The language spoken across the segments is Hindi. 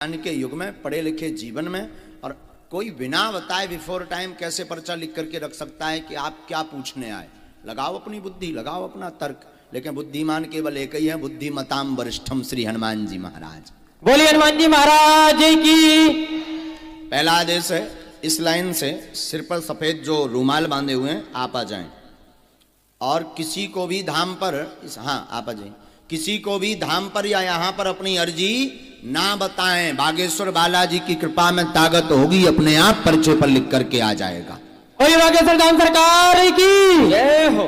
के युग में, पढ़े लिखे जीवन में, और कोई बिना बताए बिफोर टाइम कैसे पर्चा लिख करके रख सकता है कि आप क्या पूछने आए। लगाओ अपनी बुद्धि, लगाओ अपना तर्क, लेकिन बुद्धिमान केवल एक ही है, बुद्धिमताम वरिष्ठम श्री हनुमान जी महाराज। बोलिए हनुमान जी महाराज की। पहला आदेश है, इस लाइन से सिर पर सफेद जो रूमाल बांधे हुए हैं आप आ जाएं, और किसी को भी धाम पर, हाँ आप आ जाएं, किसी को भी धाम पर या यहाँ पर अपनी अर्जी ना बताएं। बागेश्वर बालाजी की कृपा में ताकत होगी, अपने आप पर्चे पर लिख करके आ जाएगा। बोलिए बागेश्वर धाम सरकार की जय हो।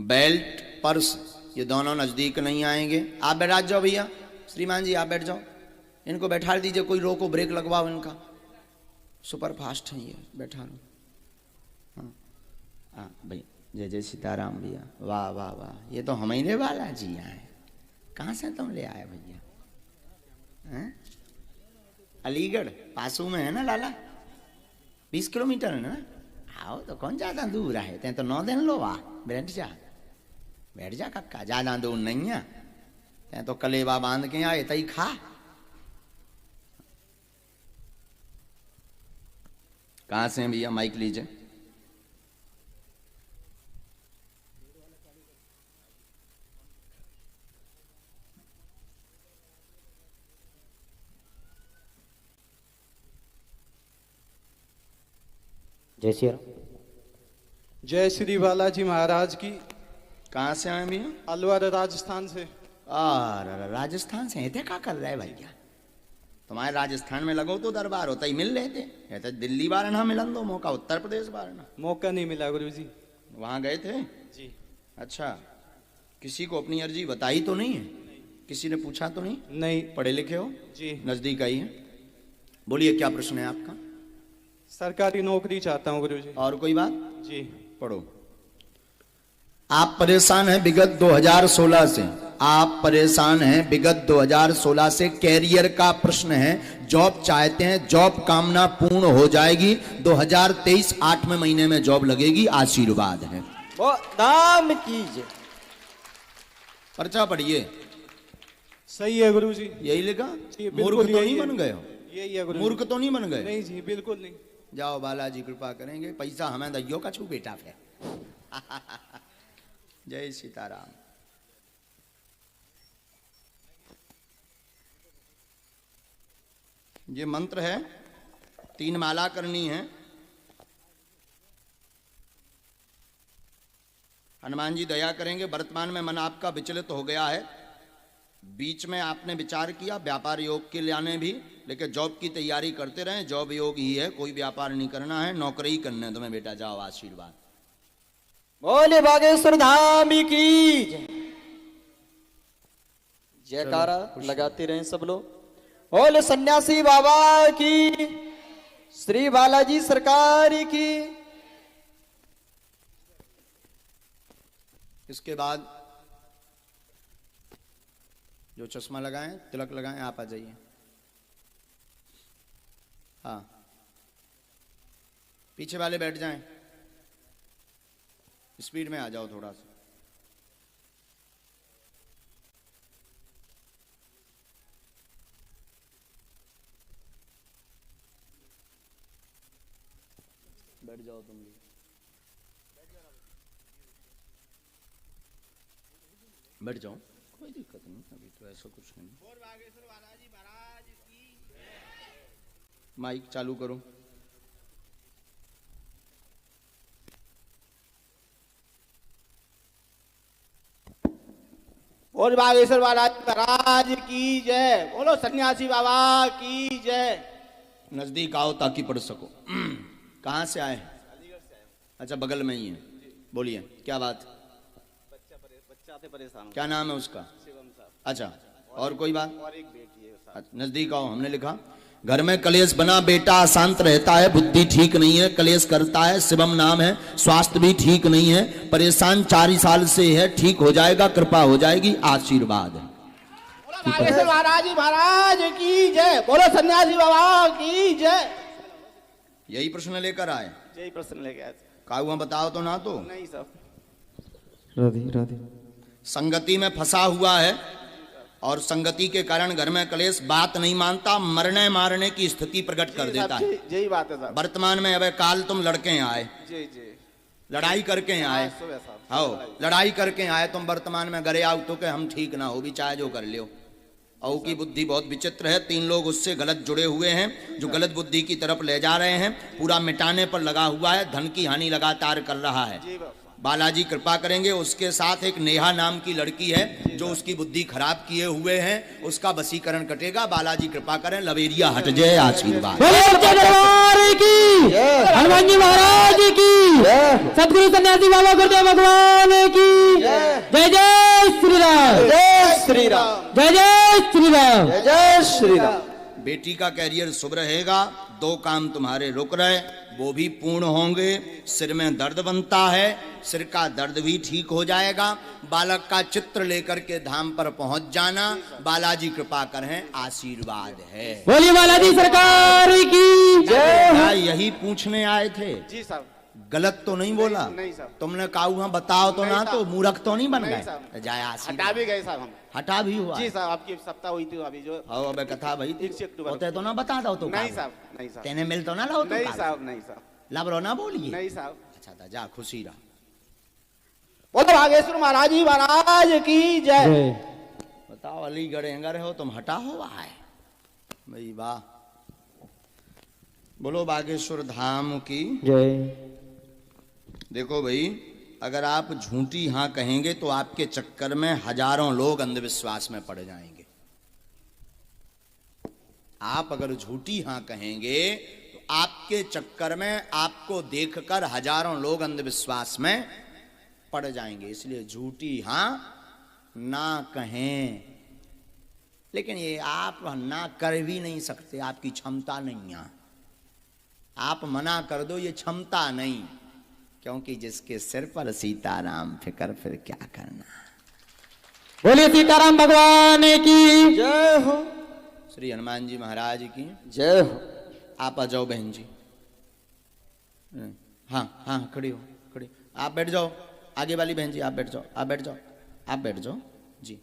बेल्ट पर्स ये दोनों नजदीक नहीं आएंगे। आप बैठ जाओ भैया, श्रीमान जी आप बैठ जाओ, इनको बैठा दीजिए, कोई रोको, ब्रेक लगवाओ इनका, सुपर फास्ट है ये, बैठा लो। हाँ भैया, जय जय सीताराम भैया, वाह वाह वाह, ये तो हमारे वाला जी आए। कहाँ से तुम ले आए भैया? अलीगढ़ पासू में है ना लाला, 20 किलोमीटर है ना। आओ तो कौन ज्यादा दूर है, ते तो 9 दिन लो, वाह बैठ जा, बैठ जा कक्का, ज्यादा दूर नहीं है, ते तो कलेवा बांध के आए तई खा। कहाँ से हैं भैया? माइक लीजिए। जय श्री राम। जय श्री बालाजी महाराज की। कहाँ से आए भैया? अलवर राजस्थान से। राजस्थान से थे, क्या कर रहे हैं भैया? तुम्हारे राजस्थान में लगो तो दरबार होता ही मिल रहे थे, तो दिल्ली बार ना मिलन दो मौका, उत्तर प्रदेश बार ना मौका नहीं मिला गुरुजी। वहां गए थे जी। अच्छा, किसी को अपनी अर्जी बताई तो नहीं है? किसी ने पूछा तो नहीं? नहीं। पढ़े लिखे हो जी। नजदीक आई है। बोलिए क्या प्रश्न है आपका? सरकारी नौकरी चाहता हूँ गुरुजी। और कोई बात? जी। पढ़ो। आप परेशान हैं विगत 2016 से, आप परेशान हैं विगत 2016 से, कैरियर का प्रश्न है, जॉब चाहते हैं, जॉब कामना पूर्ण हो जाएगी, 2023 8वें महीने में जॉब लगेगी, आशीर्वाद है। वो नाम कीजिए। पर्चा पढ़िए। सही है गुरुजी। यही लिखा? जी, मूर्ख तो नहीं बन गए हो? यही है गुरुजी। मूर्ख तो नहीं बन गए? नहीं जी, बिल्कुल नहीं। जाओ बालाजी कृपा करेंगे, पैसा हमें दैयो का छू बेटा फिर। जय सीताराम। ये मंत्र है, 3 माला करनी है। हनुमान जी दया करेंगे। वर्तमान में मन आपका विचलित हो गया है, बीच में आपने विचार किया व्यापार योग के लाने भी, लेकिन जॉब की तैयारी करते रहे, जॉब योग ही है, कोई व्यापार नहीं करना है, नौकरी ही करना है तुम्हें बेटा, जाओ आशीर्वाद। बोले बागेश्वर धाम की जय। जयकारा लगाते रहे सब लोग। बोले सन्यासी बाबा की, श्री बालाजी सरकार की। इसके बाद जो चश्मा लगाएं, तिलक लगाएं, आप आ जाइए। हाँ, पीछे वाले बैठ जाएं, स्पीड में आ जाओ थोड़ा सा। बैठ जाओ तुम भी, बैठ जाओ, कोई दिक्कत नहीं, अभी तो ऐसा कुछ नहीं। माइक चालू करो। और बागेश्वर महाराज की जय। बोलो सन्यासी बाबा की जय। नजदीक आओ ताकि पढ़ सको। कहाँ से आए? अच्छा, बगल में ही है। बोलिए क्या बात? बच्चा से परेशान। क्या नाम है उसका? शिवम साहब। अच्छा, और कोई बात? और एक बेटी है। नजदीक आओ। हमने लिखा घर में कलेश बना, बेटा अशांत रहता है, बुद्धि ठीक नहीं है, कलेश करता है, शिवम नाम है, स्वास्थ्य भी ठीक नहीं है, परेशान 4 साल से है, ठीक हो जाएगा, कृपा हो जाएगी, आशीर्वाद है। बोलो बागेश्वर महाराज की जय। बोलो सन्यासी बाबा की जय। यही प्रश्न लेकर आए? यही प्रश्न लेके आए। काहुआ बताओ तो ना। तो नहीं सब राधे राधे। संगति में फंसा हुआ है, और संगति के कारण घर में कलेश, बात नहीं मानता, मरने मारने की स्थिति प्रकट कर देता है। यही बात है साहब। वर्तमान में अब काल तुम लड़के आए, जी जी, लड़ाई करके आए, सुबह साहब, हाँ लड़ाई करके आए तुम वर्तमान में गरे आओ तो के हम ठीक ना हो भी चाहे जो कर लियो। औ की बुद्धि बहुत विचित्र है, 3 लोग उससे गलत जुड़े हुए हैं जो गलत बुद्धि की तरफ ले जा रहे हैं, पूरा मिटाने पर लगा हुआ है, धन की हानि लगातार कर रहा है। जी बाबा। बालाजी कृपा करेंगे। उसके साथ एक नेहा नाम की लड़की है जो उसकी बुद्धि खराब किए हुए हैं, उसका वशीकरण कटेगा। बालाजी कृपा करें, लवेरिया हट जाए, आशीर्वाद। हनुमान जी महाराज की, सदगुरु सन्यासी बाबा गुरुदेव भगवान की जय। जय श्री राम, जय श्री राम, जय जय श्री राम, जय श्री राम। बेटी का कैरियर शुभ रहेगा, 2 काम तुम्हारे रुक रहे वो भी पूर्ण होंगे। सिर में दर्द बनता है, सिर का दर्द भी ठीक हो जाएगा। बालक का चित्र लेकर के धाम पर पहुंच जाना, बालाजी कृपा करें, आशीर्वाद है। बोलिए बालाजी सरकार की जय। क्या यही पूछने आए थे? जी साहब। गलत तो नहीं बोला? नहीं साहब। तुमने कहा हाँ बताओ तो ना, तो मूर्ख तो नहीं बन नहीं गए? साहब। जाए हटा आशीर्वाद। भी गए साहब हम। हटा भी हुआ? जी साहब, आपकी सप्ताह हुई थी अभी जो। हाँ अब कथा भाई 1 अक्टूबर होते तो ना बता दो तो। नहीं साहब, नहीं साहब, तेने मिल तो ना लो नहीं साहब, नहीं साहब, लबरो ना बोलिए। नहीं साहब। अच्छा था, जा खुशी रहा। बोलो भागेश्वर महाराज जी महाराज की जय। बताओ अलीगढ़ एंगर हो तुम, हटा हुआ है भाई, वाह। बोलो बागेश्वर धाम की जय। देखो भाई, अगर आप झूठी हाँ कहेंगे तो आपके चक्कर में हजारों लोग अंधविश्वास में पड़ जाएंगे। आप अगर झूठी हाँ कहेंगे तो आपके चक्कर में आपको देखकर हजारों लोग अंधविश्वास में पड़ जाएंगे। इसलिए झूठी हाँ ना कहें। लेकिन ये आप ना कर भी नहीं सकते, आपकी क्षमता नहीं है। आप मना कर दो, ये क्षमता नहीं, क्योंकि जिसके सिर पर सीताराम फिकर फिर क्या करना। बोलिए सीताराम भगवान की जय हो, श्री हनुमान जी महाराज की जय हो। आप आ जाओ बहन जी। हाँ हाँ खड़ी हो, खड़ी। आप बैठ जाओ, आगे वाली बहन जी आप बैठ जाओ, आप बैठ जाओ, आप बैठ जाओ जी।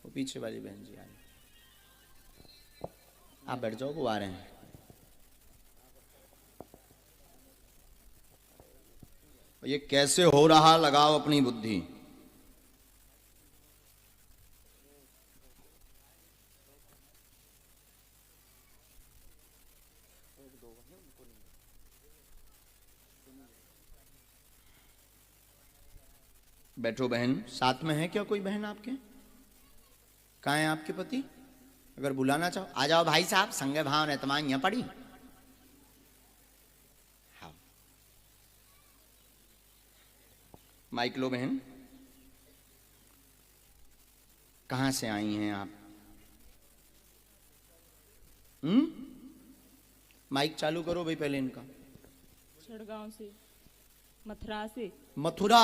वो पीछे वाली बहन जी आप बैठ जाओ, वो आ रहे हैं। ये कैसे हो रहा, लगाओ अपनी बुद्धि। बैठो बहन। साथ में है क्या कोई बहन आपके? कहाँ है आपके पति? अगर बुलाना चाहो आ जाओ भाई साहब, संगे भाव ने तमाम यहाँ पड़ी। हाँ माइक लो बहन। कहाँ से आई हैं आप? माइक चालू करो भाई पहले इनका। छड़गांव से, मथुरा से। मथुरा?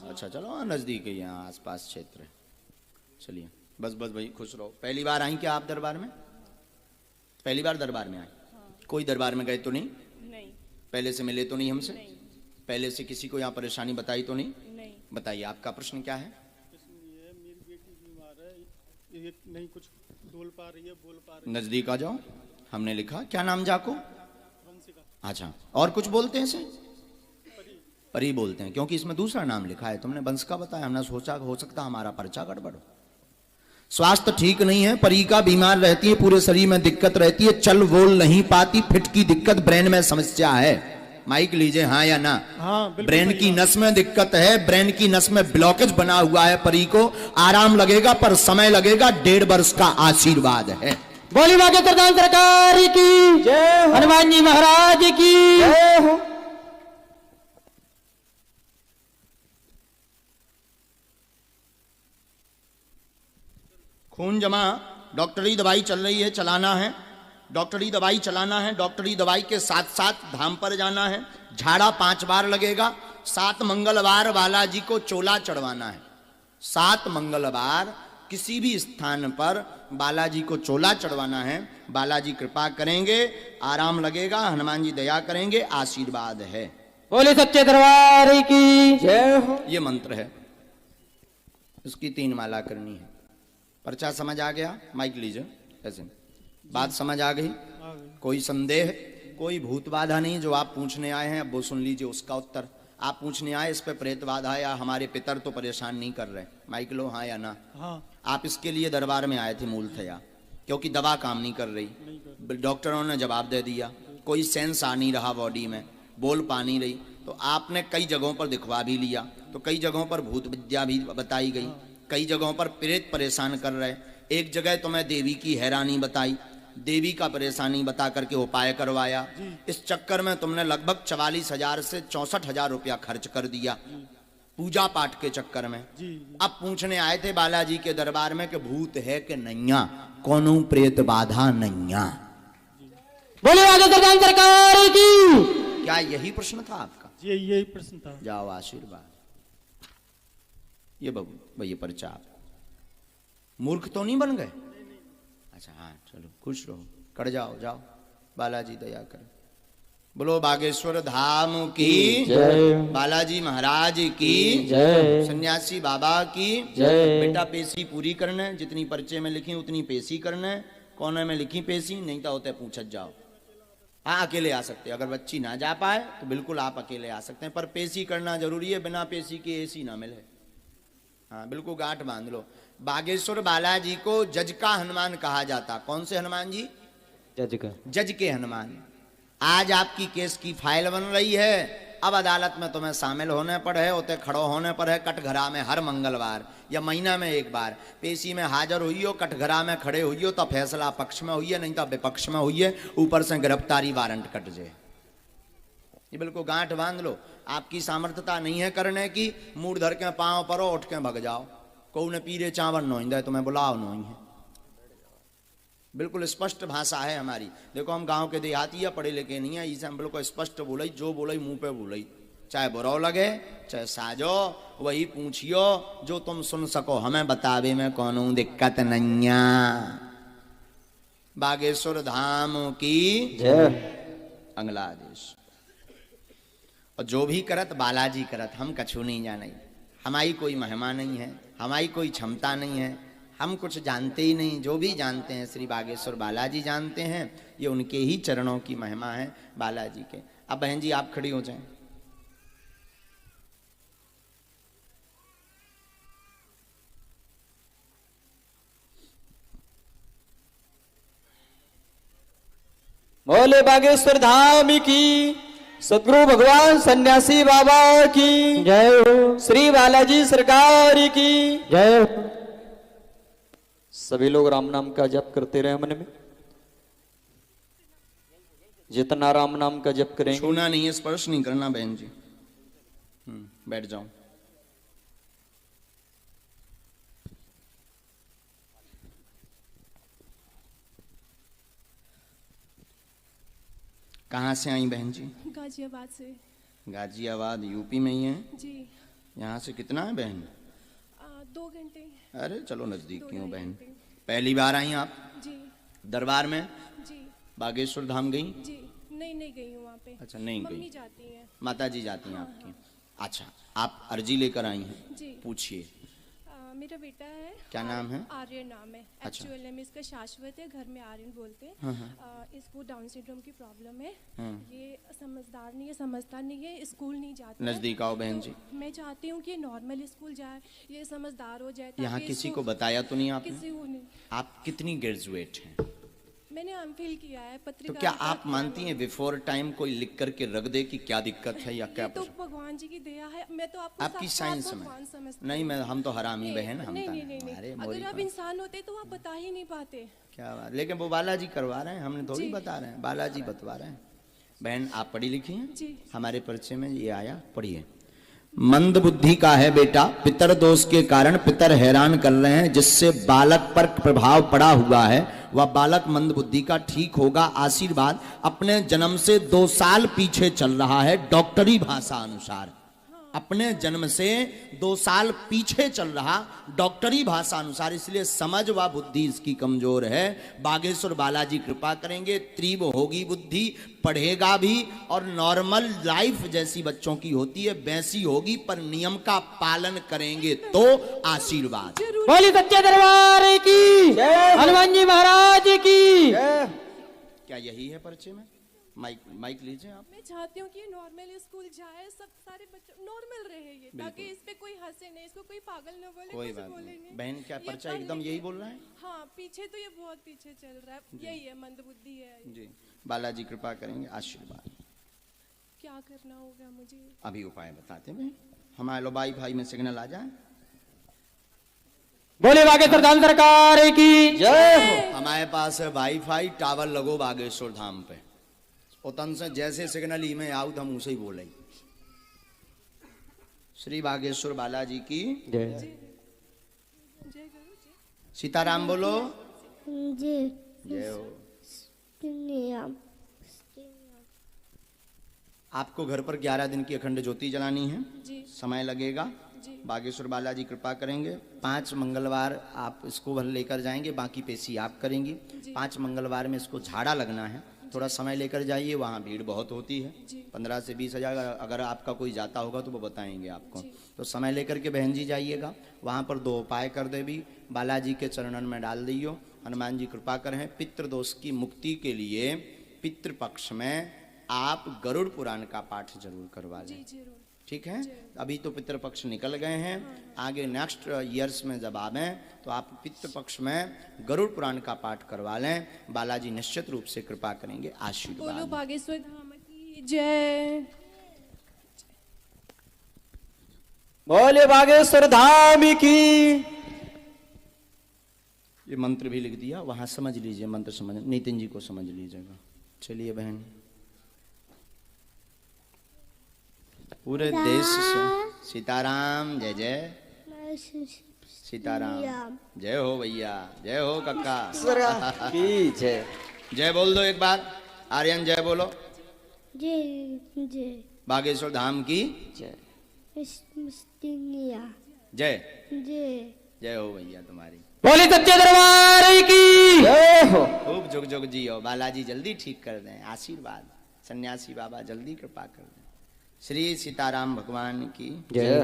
अच्छा चलो नजदीक है, यहाँ आसपास क्षेत्र है। चलिए बस बस भाई खुश रहो। पहली बार आई क्या आप दरबार में? पहली बार दरबार में आए? हाँ। कोई दरबार में गए तो नहीं? नहीं। पहले से मिले तो नहीं हमसे? नहीं। पहले से किसी को यहाँ परेशानी बताई तो नहीं? नहीं। बताइए आपका प्रश्न क्या है? मेरी बेटी बीमार है, ये नहीं कुछ बोल पा रही है, बोल पा रही नजदीक आ जाओ। हमने लिखा क्या नाम जाको? है। अच्छा और कुछ बोलते हैं इसे? परी बोलते हैं, क्योंकि इसमें दूसरा नाम लिखा है। तुमने वंश का बताया, हमने सोचा हो सकता हमारा पर्चा गड़बड़ हो। स्वास्थ्य ठीक नहीं है, परी का बीमार रहती है, पूरे शरीर में दिक्कत रहती है, चल बोल नहीं पाती, फिट की दिक्कत, ब्रेन में समस्या है। माइक लीजिए हाँ या ना? हाँ, ब्रेन की नस में दिक्कत है, ब्रेन की नस में ब्लॉकेज बना हुआ है। परी को आराम लगेगा पर समय लगेगा, 1.5 वर्ष का आशीर्वाद है। बोली बागेश्वर धाम सरकार की जय हो, हनुमान जी महाराज की जय हो। खून जमा, डॉक्टरी दवाई चल रही है, चलाना है। डॉक्टरी दवाई चलाना है, डॉक्टरी दवाई के साथ साथ धाम पर जाना है। झाड़ा 5 बार लगेगा। 7 मंगलवार बालाजी को चोला चढ़वाना है। 7 मंगलवार किसी भी स्थान पर बालाजी को चोला चढ़वाना है। बालाजी कृपा करेंगे, आराम लगेगा, हनुमान जी दया करेंगे, आशीर्वाद है। बोली सच्चे दरबार की जय हो। ये मंत्र है, इसकी 3 माला करनी है। पर्चा समझ आ गया? माइक लीजिए, ऐसे बात समझ आ गई? आ गई। कोई संदेह? कोई भूत बाधा नहीं? जो आप पूछने आए हैं अब वो सुन लीजिए उसका उत्तर। आप पूछने आए इस पे प्रेत बाधा या हमारे पितर तो परेशान नहीं कर रहे, माइक लो, हाँ या ना? हाँ। आप इसके लिए दरबार में आए थे मूलतया, क्योंकि दवा काम नहीं कर रही, डॉक्टरों ने जवाब दे दिया, कोई सेंस आ नहीं रहा बॉडी में, बोल पा नहीं रही, तो आपने कई जगहों पर दिखवा भी लिया, तो कई जगहों पर भूत विद्या भी बताई गई, कई जगहों पर प्रेत परेशान कर रहे। एक जगह तो मैं देवी की हैरानी बताई, देवी का परेशानी बता करके उपाय करवाया। इस चक्कर में तुमने लगभग 44,000 से 64,000 रुपया खर्च कर दिया पूजा पाठ के चक्कर में। अब पूछने आए थे बालाजी के दरबार में कि भूत है कि नैया, कोनो प्रेत बाधा नैया? बोले आगे सरकार की। क्या यही प्रश्न था आपका? यही प्रश्न था। जाओ आशीर्वाद। ये बाबू ये पर्चा आप मूर्ख तो नहीं बन गए? अच्छा हाँ चलो खुश रहो, कट जाओ, जाओ, बालाजी दया करे। बोलो बागेश्वर धाम की जय। बालाजी महाराज की जय। सन्यासी बाबा की जय। बेटा पेशी पूरी करने, जितनी पर्चे में लिखी उतनी पेशी करने, कोने में लिखी पेशी नहीं तो होते पूछत जाओ। हाँ अकेले आ सकते, अगर बच्ची ना जा पाए तो बिल्कुल आप अकेले आ सकते हैं, पर पेशी करना जरूरी है, बिना पेशी के एसी ना मिले। हाँ बिल्कुल गांठ बांध लो। बागेश्वर बालाजी को जज का हनुमान कहा जाता। कौन से हनुमान जी? जज का। जज के हनुमान। आज आपकी केस की फाइल बन रही है, अब अदालत में तुम्हें शामिल होने पर है, होते खड़ो होने पर है, कटघरा में हर मंगलवार या महीना में एक बार पेशी में हाजिर हुई हो, कटघरा में खड़े हुई हो तो फैसला पक्ष में हुई है, नहीं तो विपक्ष में हुई है, ऊपर से गिरफ्तारी वारंट कट जाए। ये बिल्कुल गांठ बांध लो। आपकी सामर्थ्यता नहीं है करने की, मूड धर के पांव पर उठ के भग जाओ, कौ ने पीरे चावल नोइंदा तुम्हें बुलाओ नहीं है। बिल्कुल स्पष्ट भाषा है हमारी। देखो हम गांव के देहाती है, पढ़े लिखे नहीं है, इसे हम बिल्कुल स्पष्ट बोले, जो बोले मुंह पे बोले, चाहे बुरा लगे चाहे साजो, वही पूछियो जो तुम सुन सको, हमें बतावे में कोनो दिक्कत नहीं। बागेश्वर धाम की जय। बांग्लादेश। और जो भी करत बालाजी करत, हम कछु नहीं जाने, हमारी कोई महिमा नहीं है, हमारी कोई क्षमता नहीं है, हम कुछ जानते ही नहीं। जो भी जानते हैं श्री बागेश्वर बालाजी जानते हैं, ये उनके ही चरणों की महिमा है बालाजी के। अब बहन जी आप खड़ी हो जाएं। बोले बागेश्वर धाम की, सदगुरु भगवान सन्यासी बाबा की जय हो। श्री बालाजी सरकार की जय हो। सभी लोग राम नाम का जप करते रहे मन में। जितना राम नाम का जप करेंगे, छूना नहीं है, स्पर्श नहीं करना बहन जी। बैठ जाओ। कहाँ से आई बहन जी? गाजियाबाद से। गाजियाबाद यूपी में ही है? जी। यहाँ से कितना है बहन? 2 घंटे। अरे चलो नजदीक की हो 2 बहन। घंटे। पहली बार आई आप जी। दरबार में? जी। बागेश्वर धाम गई? जी नहीं गई हूँ वहाँ पे। अच्छा नहीं गई। मम्मी जाती हैं। माता जी जाती हैं आपकी? अच्छा आप अर्जी लेकर आई हैं? जी। पूछिए। मेरा बेटा है। क्या नाम है? आर्यन नाम है। अच्छा। एक्चुअल नेम इसका शाश्वत है, घर में आर्यन बोलते हैं। इसको डाउन सिंड्रोम की प्रॉब्लम है। ये समझदार नहीं है, समझता नहीं है, स्कूल नहीं जाता। नजदीक आओ बहन जी। मैं चाहती हूँ कि नॉर्मल स्कूल जाए, ये समझदार हो जाए। यहाँ किसी को बताया तो नहीं आपने? किसी को नहीं। आप कितनी ग्रेजुएट हैं? मैंने एमफिल किया है तो पत्रकारिता। क्या आप मानती हैं बिफोर टाइम कोई लिख करके रख दे कि क्या दिक्कत है या क्या? तो भगवान जी की दया है। मैं तो आपकी साइंस में नहीं, मैं हम तो हरामी बहन हम नहीं, अरे अगर आप इंसान होते तो आप बता ही नहीं पाते। क्या बात। लेकिन वो बालाजी करवा रहे हैं, हमने थोड़ी बता रहे हैं, बालाजी बतवा रहे हैं। बहन आप पढ़ी लिखी हैं? जी। हमारे परिचय में ये आया, पढ़िए। मंद बुद्धि का है बेटा, पितर दोष के कारण पितर हैरान कर रहे हैं, जिससे बालक पर प्रभाव पड़ा हुआ है, वह बालक मंद बुद्धि का ठीक होगा। आशीर्वाद। अपने जन्म से 2 साल पीछे चल रहा है डॉक्टरी भाषा अनुसार। अपने जन्म से 2 साल पीछे चल रहा डॉक्टरी भाषा अनुसार, इसलिए समझ व बुद्धि इसकी कमजोर है। बागेश्वर बालाजी कृपा करेंगे, तीव्र होगी बुद्धि, पढ़ेगा भी और नॉर्मल लाइफ जैसी बच्चों की होती है वैसी होगी, पर नियम का पालन करेंगे तो आशीर्वाद। बोली सच्चे दरबार की, हनुमान जी महाराज की। क्या यही है पर्चे में? माइक लीजिए आप। मैं चाहती हूँ कि नॉर्मल स्कूल जाए, सब सारे बच्चे नॉर्मल रहे ये, ताकि इस पे कोई हंसे नहीं, इसको कोई पागल न बोले, कोई कुछ बात बोले नहीं बहन, क्या ये पर्चा पढ़ एकदम लिखे- यही बोल रहा है? हाँ, पीछे तो ये बहुत पीछे चल रहा है, यही है, मंदबुद्धि है। जी, बालाजी कृपा करेंगे, आशीर्वाद। क्या करना होगा मुझे? अभी उपाय बताते हैं। हमारे लो वाईफाई में सिग्नल आ जाए। बोले बागेश्वर धाम सरकार की जय हो। हमारे पास है वाईफाई टावर लगो बागेश्वर धाम पे, उतन से जैसे सिग्नल ई में आउट हम उसे ही बोले। श्री बागेश्वर बालाजी की जय। जय गुरु जी। सीताराम बोलो। जी जय हो। नियम आपको घर पर 11 दिन की अखंड ज्योति जलानी है, जी समय लगेगा। जी। बागेश्वर बालाजी कृपा करेंगे। 5 मंगलवार आप इसको भर लेकर जाएंगे, बाकी पेशी आप करेंगी। 5 मंगलवार में इसको झाड़ा लगना है, थोड़ा समय लेकर जाइए, वहाँ भीड़ बहुत होती है। 15 से 20 हजार अगर आपका कोई जाता होगा तो वो बताएंगे आपको। तो समय लेकर के बहन जी जाइएगा, वहाँ पर 2 उपाय कर देवी बालाजी के चरणन में डाल दियो। हनुमान जी कृपा करें। पितृदोष की मुक्ति के लिए पितृपक्ष में आप गरुड़ पुराण का पाठ जरूर करवा लें, जी जरूर। ठीक है? अभी तो पितृपक्ष निकल गए हैं, आगे नेक्स्ट ईयर्स में जब आवें तो आप पितृपक्ष में गरुड़ पुराण का पाठ करवा लें। बालाजी निश्चित रूप से कृपा करेंगे, बोलो आशीर्वाद। बागेश्वर धाम की जय। बोले बागेश्वर धाम की। ये मंत्र भी लिख दिया, वहां समझ लीजिए, मंत्र समझ, नितिन जी को समझ लीजिएगा। चलिए बहन, पूरे देश से सीताराम, जय जय सीताराम, जय हो भैया, जय हो कक्का की जय। जय बोल दो एक बार, आर्यन जय बोलो। जय जय बागेश्वर धाम की जय। जय। जय जय हो भैया तुम्हारी। बोले सच्चे दरबार की जय हो। खूब जुग जुग जियो, बालाजी जल्दी ठीक कर दें, आशीर्वाद। सन्यासी बाबा जल्दी कृपा कर दें। श्री सीताराम भगवान की जय।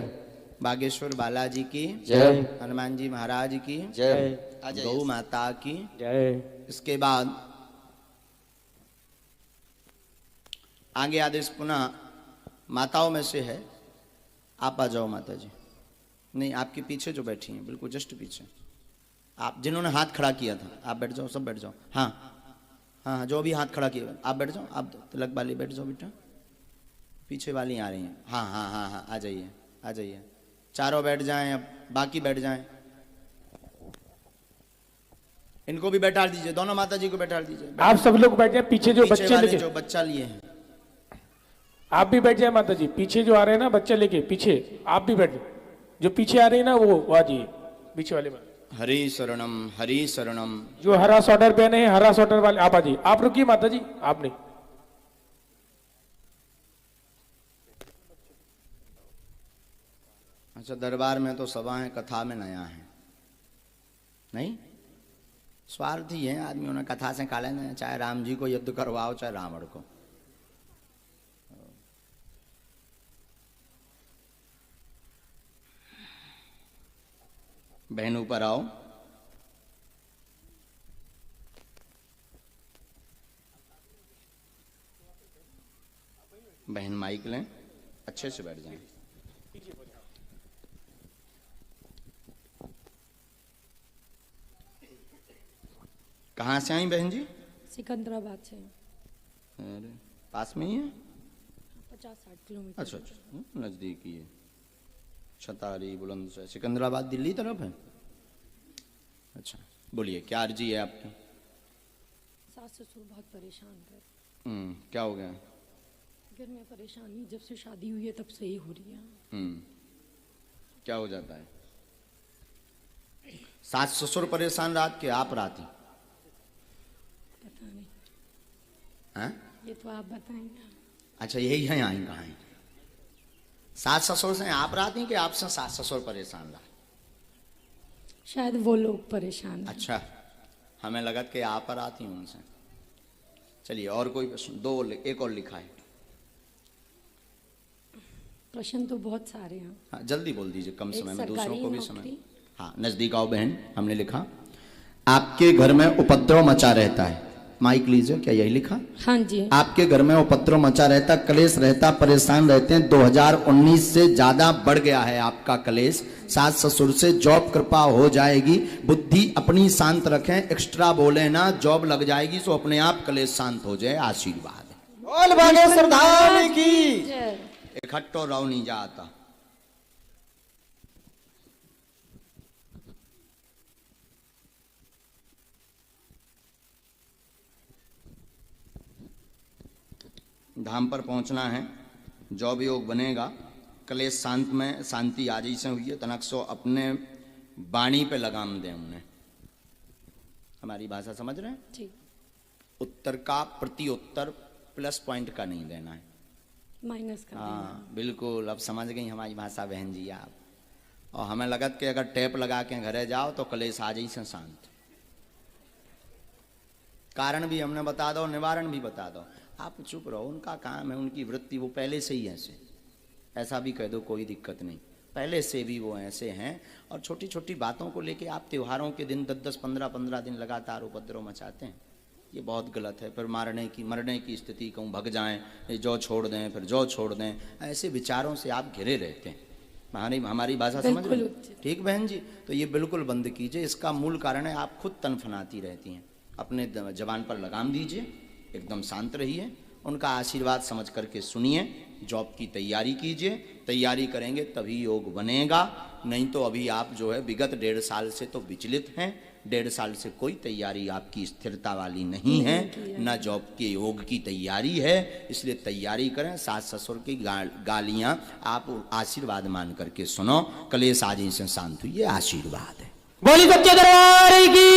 बागेश्वर बालाजी की जय। हनुमान जी महाराज की जय। गौ माता की जय। इसके बाद आगे आदेश पुनः माताओं में से है, आप आ जाओ माता जी। नहीं, आपके पीछे जो बैठी हैं, बिल्कुल जस्ट पीछे, आप जिन्होंने हाथ खड़ा किया था, आप बैठ जाओ, सब बैठ जाओ। हाँ हाँ, जो भी हाथ खड़ा किया आप बैठ जाओ, आप तिलक वाली बैठ जाओ बेटा, पीछे वाली आ रही हैं। हाँ हाँ हाँ हाँ, आ जाइए आ जाइए, चारों बैठ जाएं, अब बाकी बैठ जाएं। इनको भी बैठा दीजिए, दोनों माता जी को बैठा दीजिए। आप सब लोग बैठ जाए, पीछे जो पीछे बच्चे वाले लेके, जो बच्चा लिए हैं, आप भी बैठ जाए माता जी। पीछे जो आ रहे हैं ना बच्चे लेके, पीछे आप भी बैठ जाए। जो पीछे आ रही है ना वो आ जाइए पीछे वाले में। हरि शरणम हरि शरणम। जो हरा स्वेटर पहने हैं, हरा स्वेटर वाले आप आ जाइए। आप रुकिए माता जी, आप नहीं। अच्छा, दरबार में तो सभा है, कथा में नया है नहीं। स्वार्थी है आदमी, उन्हें कथा से काले नहीं, चाहे राम जी को युद्ध करवाओ चाहे रावण को। बहन ऊपर आओ। बहन माइक लें, अच्छे से बैठ जाएं। कहाँ से आई बहन जी? सिकंदराबाद से। अरे पास में ही है। 50-60 किलोमीटर। अच्छा अच्छा, नजदीक ही है। छतारी बुलंदशहर, सिकंदराबाद दिल्ली तरफ है। अच्छा, बोलिए क्या अर्जी है आपकी? सास ससुर बहुत परेशान कर। क्या हो गया? घर में परेशानी जब से शादी हुई है तब से ही हो रही है। क्या हो जाता है? सास ससुर परेशान, रात के आप रात ही? पता नहीं, हाँ? ये तो आप बताएंगे। अच्छा, यही है, यहाँ कहाँ है? सास ससुर से आप रात हैं कि आपसे सास ससुर परेशान रहा? शायद वो लोग परेशान हैं। अच्छा, हमें लगा कि आप पर आती हूँ उनसे। चलिए और कोई प्रश्न? दो एक और लिखा है। प्रश्न तो बहुत सारे हैं। हाँ, जल्दी बोल दीजिए, कम एक समय में दूसरों सरकारी को भी नौकरी। समय। हाँ, नजदीक आओ बहन। हमने लिखा आपके घर में उपद्रव मचा रहता है। माइक लीजिए। क्या यही लिखा? हाँ जी। आपके घर में उपद्रव मचा रहता, कलेश रहता, परेशान रहते हैं। 2019 से ज्यादा बढ़ गया है आपका कलेश। सास ससुर से जॉब कृपा हो जाएगी। बुद्धि अपनी शांत रखें, एक्स्ट्रा बोले ना, जॉब लग जाएगी तो अपने आप कलेश शांत हो जाए। आशीर्वाद है। बोल बागेश्वर धाम की। इकट्ठो रहो नहीं जाता। धाम पर पहुंचना है, जॉब योग बनेगा, कलेश शांत में शांति आज ही से हुई है। तनक सो अपने वाणी पे लगाम दें उन्हें। हमारी भाषा समझ रहे हैं? ठीक। उत्तर का प्रति उत्तर प्लस पॉइंट का नहीं देना है, माइनस का। हाँ बिल्कुल। अब समझ गई हमारी भाषा बहन जी आप। और हमें लगत कि अगर टेप लगा के घरे जाओ तो कलेश आज ही से शांत। कारण भी हमने बता दो, निवारण भी बता दो। आप चुप रहो, उनका काम है, उनकी वृत्ति, वो पहले से ही ऐसे। ऐसा भी कह दो कोई दिक्कत नहीं, पहले से भी वो ऐसे हैं। और छोटी छोटी बातों को लेके आप त्योहारों के दिन 10-10, 15-15 दिन लगातार उपद्रव मचाते हैं। ये बहुत गलत है। फिर मरने की स्थिति, कहूँ भग जाएं, ये जो छोड़ दें, फिर जो छोड़ दें, ऐसे विचारों से आप घिरे रहते हैं। हमारी भाषा समझ रहे हैं? ठीक बहन जी, तो ये बिल्कुल बंद कीजिए। इसका मूल कारण है आप खुद तनफनाती रहती हैं। अपने जबान पर लगाम दीजिए, एकदम शांत रहिए, उनका आशीर्वाद समझ करके सुनिए। जॉब की तैयारी कीजिए, तैयारी करेंगे तभी योग बनेगा। नहीं तो अभी आप जो है विगत 1.5 साल से तो विचलित हैं। 1.5 साल से कोई तैयारी आपकी स्थिरता वाली नहीं है, न जॉब के योग की तैयारी है। इसलिए तैयारी करें। सास ससुर की गालियां आप आशीर्वाद मान करके सुनो। कलेश आज ही से शांत हुई, ये आशीर्वाद है। बोली सच्चे दरबार की,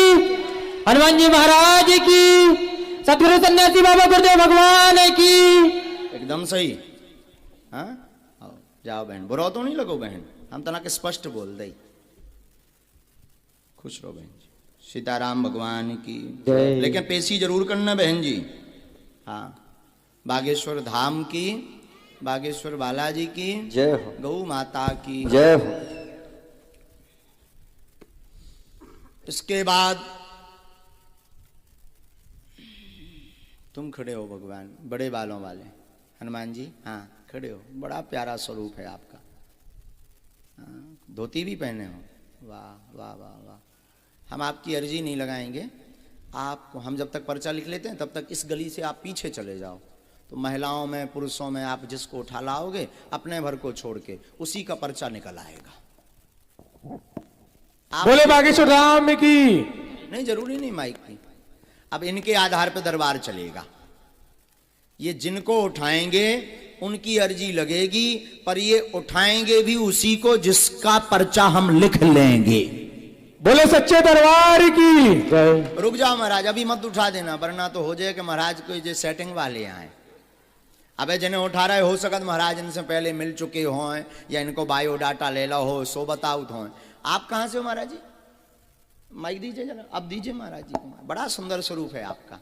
हनुमान जी महाराज की, सतगुरु सन्यासी बाबा गुरुदेव भगवान की। एकदम सही। हाँ, आओ जाओ बहन। बुरा तो नहीं लगो बहन, हम तना के स्पष्ट बोल दे। खुश रहो बहन जी। सीताराम भगवान की जय। लेकिन पेशी जरूर करना बहन जी। हाँ, बागेश्वर धाम की, बागेश्वर बालाजी की जय हो, गौ माता की जय हो। इसके बाद तुम खड़े हो भगवान, बड़े बालों वाले हनुमान जी। हाँ खड़े हो, बड़ा प्यारा स्वरूप है आपका। हाँ, धोती भी पहने हो, वाह वाह वाह वाह। हम आपकी अर्जी नहीं लगाएंगे। आप, हम जब तक पर्चा लिख लेते हैं तब तक इस गली से आप पीछे चले जाओ। तो महिलाओं में, पुरुषों में आप जिसको उठा लाओगे, अपने भर को छोड़ के उसी का पर्चा निकल आएगा। बोले बागेश्वर धाम की। नहीं, जरूरी नहीं माइक की। अब इनके आधार पर दरबार चलेगा। ये जिनको उठाएंगे उनकी अर्जी लगेगी, पर ये उठाएंगे भी उसी को जिसका पर्चा हम लिख लेंगे। बोले सच्चे दरबार की। रुक जाओ महाराज, अभी मत उठा देना, वरना तो हो जाए कि महाराज कोई जो सेटिंग वाले आए। अबे जिन्हें उठा रहे हो सकत महाराज इनसे पहले मिल चुके हों, या इनको बायोडाटा ले लो हो, सो बताओ हो। आप कहाँ से हो महाराज जी? माइक दीजिए जरा। अब दीजिए महाराज जी को। बड़ा सुंदर स्वरूप है आपका,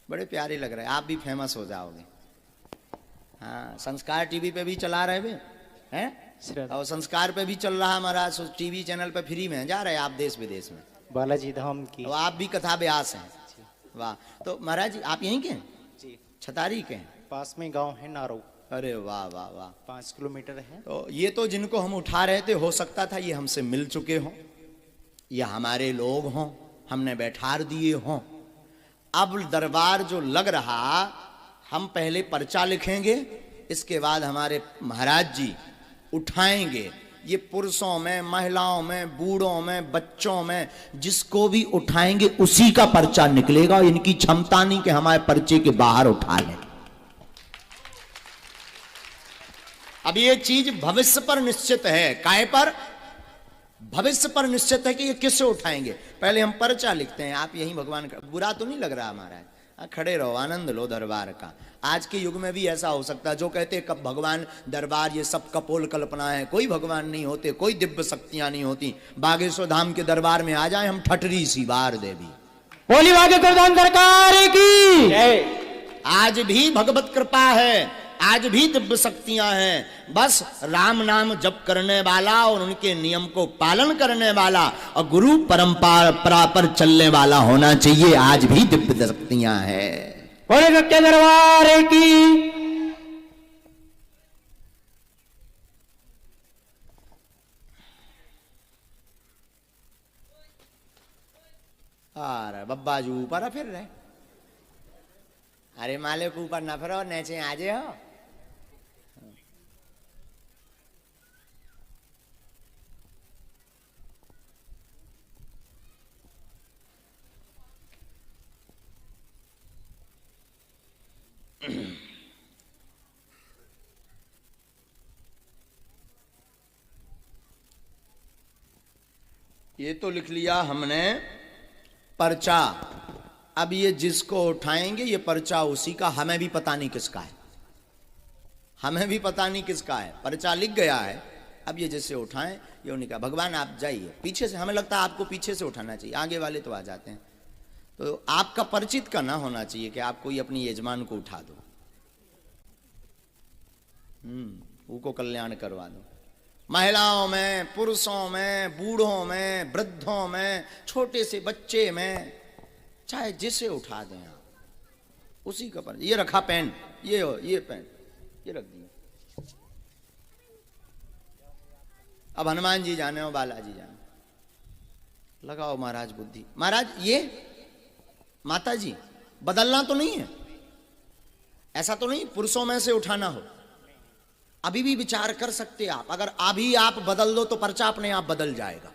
बड़े प्यारे लग रहे हैं। आप भी फेमस हो जाओगे। हाँ, संस्कार टीवी पे भी चला रहे हैं, और संस्कार पे भी चल रहा है महाराज। टीवी चैनल पे फ्री में जा रहे हैं आप देश विदेश में। बालाजी धाम की। तो आप भी कथा व्यास हैं। वाह। तो महाराज जी आप यहीं के हैं? जी। छतारी के हैं? पास में गांव है नारो। अरे वाह वाह वाह। 5 किलोमीटर है। तो ये तो जिनको हम उठा रहे थे, हो सकता था ये हमसे मिल चुके हों, या हमारे लोग हों, हमने बैठार दिए हों। अब दरबार जो लग रहा, हम पहले पर्चा लिखेंगे, इसके बाद हमारे महाराज जी उठाएंगे। ये पुरुषों में, महिलाओं में, बूढ़ों में, बच्चों में, जिसको भी उठाएंगे उसी का पर्चा निकलेगा। इनकी क्षमता नहीं कि हमारे पर्चे के बाहर उठा लें। अब ये चीज भविष्य पर निश्चित है। काय पर? भविष्य पर निश्चित है कि ये किससे उठाएंगे। पहले हम पर्चा लिखते हैं। आप यही भगवान का, बुरा तो नहीं लग रहा महाराज? खड़े रहो, आनंद लो दरबार का। आज के युग में भी ऐसा हो सकता है, जो कहते कब भगवान दरबार ये सब कपोल कल्पना है, कोई भगवान नहीं होते, कोई दिव्य शक्तियां नहीं होती। बागेश्वर धाम के दरबार में आ जाए हम ठटरी सी बार देवी। बोली बागेश्वर धाम सरकार की। आज भी भगवत कृपा है, आज भी दिव्य शक्तियां हैं। बस राम नाम जप करने वाला और उनके नियम को पालन करने वाला और गुरु परंपरा पर चलने वाला होना चाहिए। आज भी दिव्य शक्तियां हैं। बोले सत्य दरबार की। अरे बब्बा जी ऊपर फिर रहे। अरे मालिक ऊपर ना फिरो, नीचे आ जाओ। ये तो लिख लिया हमने पर्चा। अब ये जिसको उठाएंगे ये पर्चा उसी का, हमें भी पता नहीं किसका है, हमें भी पता नहीं किसका है। पर्चा लिख गया है, अब ये जिससे उठाएं ये उन्हीं का। भगवान आप जाइए पीछे से, हमें लगता है आपको पीछे से उठाना चाहिए, आगे वाले तो आ जाते हैं। तो आपका परिचित का ना होना चाहिए कि आप कोई अपनी यजमान को उठा दो, उनको कल्याण करवा दो। महिलाओं में, पुरुषों में, बूढ़ों में, वृद्धों में, छोटे से बच्चे में, चाहे जिसे उठा दें आप, उसी का पर। ये रखा पेन, ये पेन ये रख दिया। अब हनुमान जी जाने हो, बालाजी जाने, लगाओ महाराज बुद्धि। महाराज ये माता जी बदलना तो नहीं है, ऐसा तो नहीं पुरुषों में से उठाना हो। अभी भी विचार कर सकते आप, अगर अभी आप बदल दो तो पर्चा अपने आप बदल जाएगा।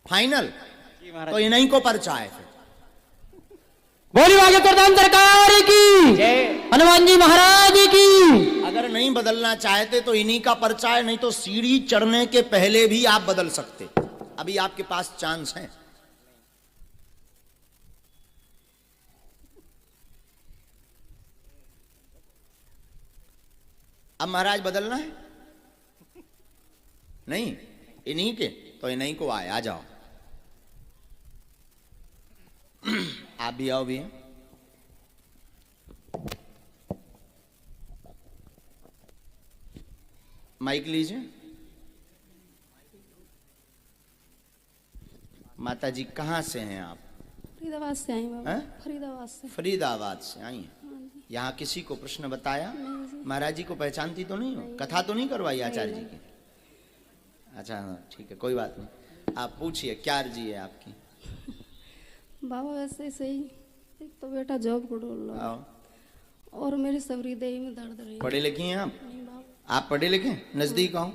फाइनल तो इन्हीं को पर्चा है फिर। बोली बागेश्वर धाम सरकार की। हनुमान जी महाराज की। अगर नहीं बदलना चाहते तो इन्हीं का पर्चा है, नहीं तो सीढ़ी चढ़ने के पहले भी आप बदल सकते। अभी आपके पास चांस है। अब महाराज बदलना है नहीं, इन्हीं के तो इन्हीं को आए, आ जाओ। आप भी आओ भी। माइक लीजिए। माता जी कहाँ से हैं आप? फरीदाबाद से आई बाबा। फरीदाबाद से। फरीदाबाद से आई हैं। यहाँ किसी को प्रश्न बताया? महाराज जी को पहचानती तो नहीं हो? कथा तो नहीं करवाई आचार्य जी की? अच्छा ठीक है, कोई बात नहीं। आप पूछिए, क्या अर्जी है आपकी? बाबा वैसे सही, एक तो बेटा जॉब को ढूंढ रहा और मेरी सबरी देही में दर्द रही। पढ़े लिखे हैं आप पढ़े लिखे? नजदीक आओ।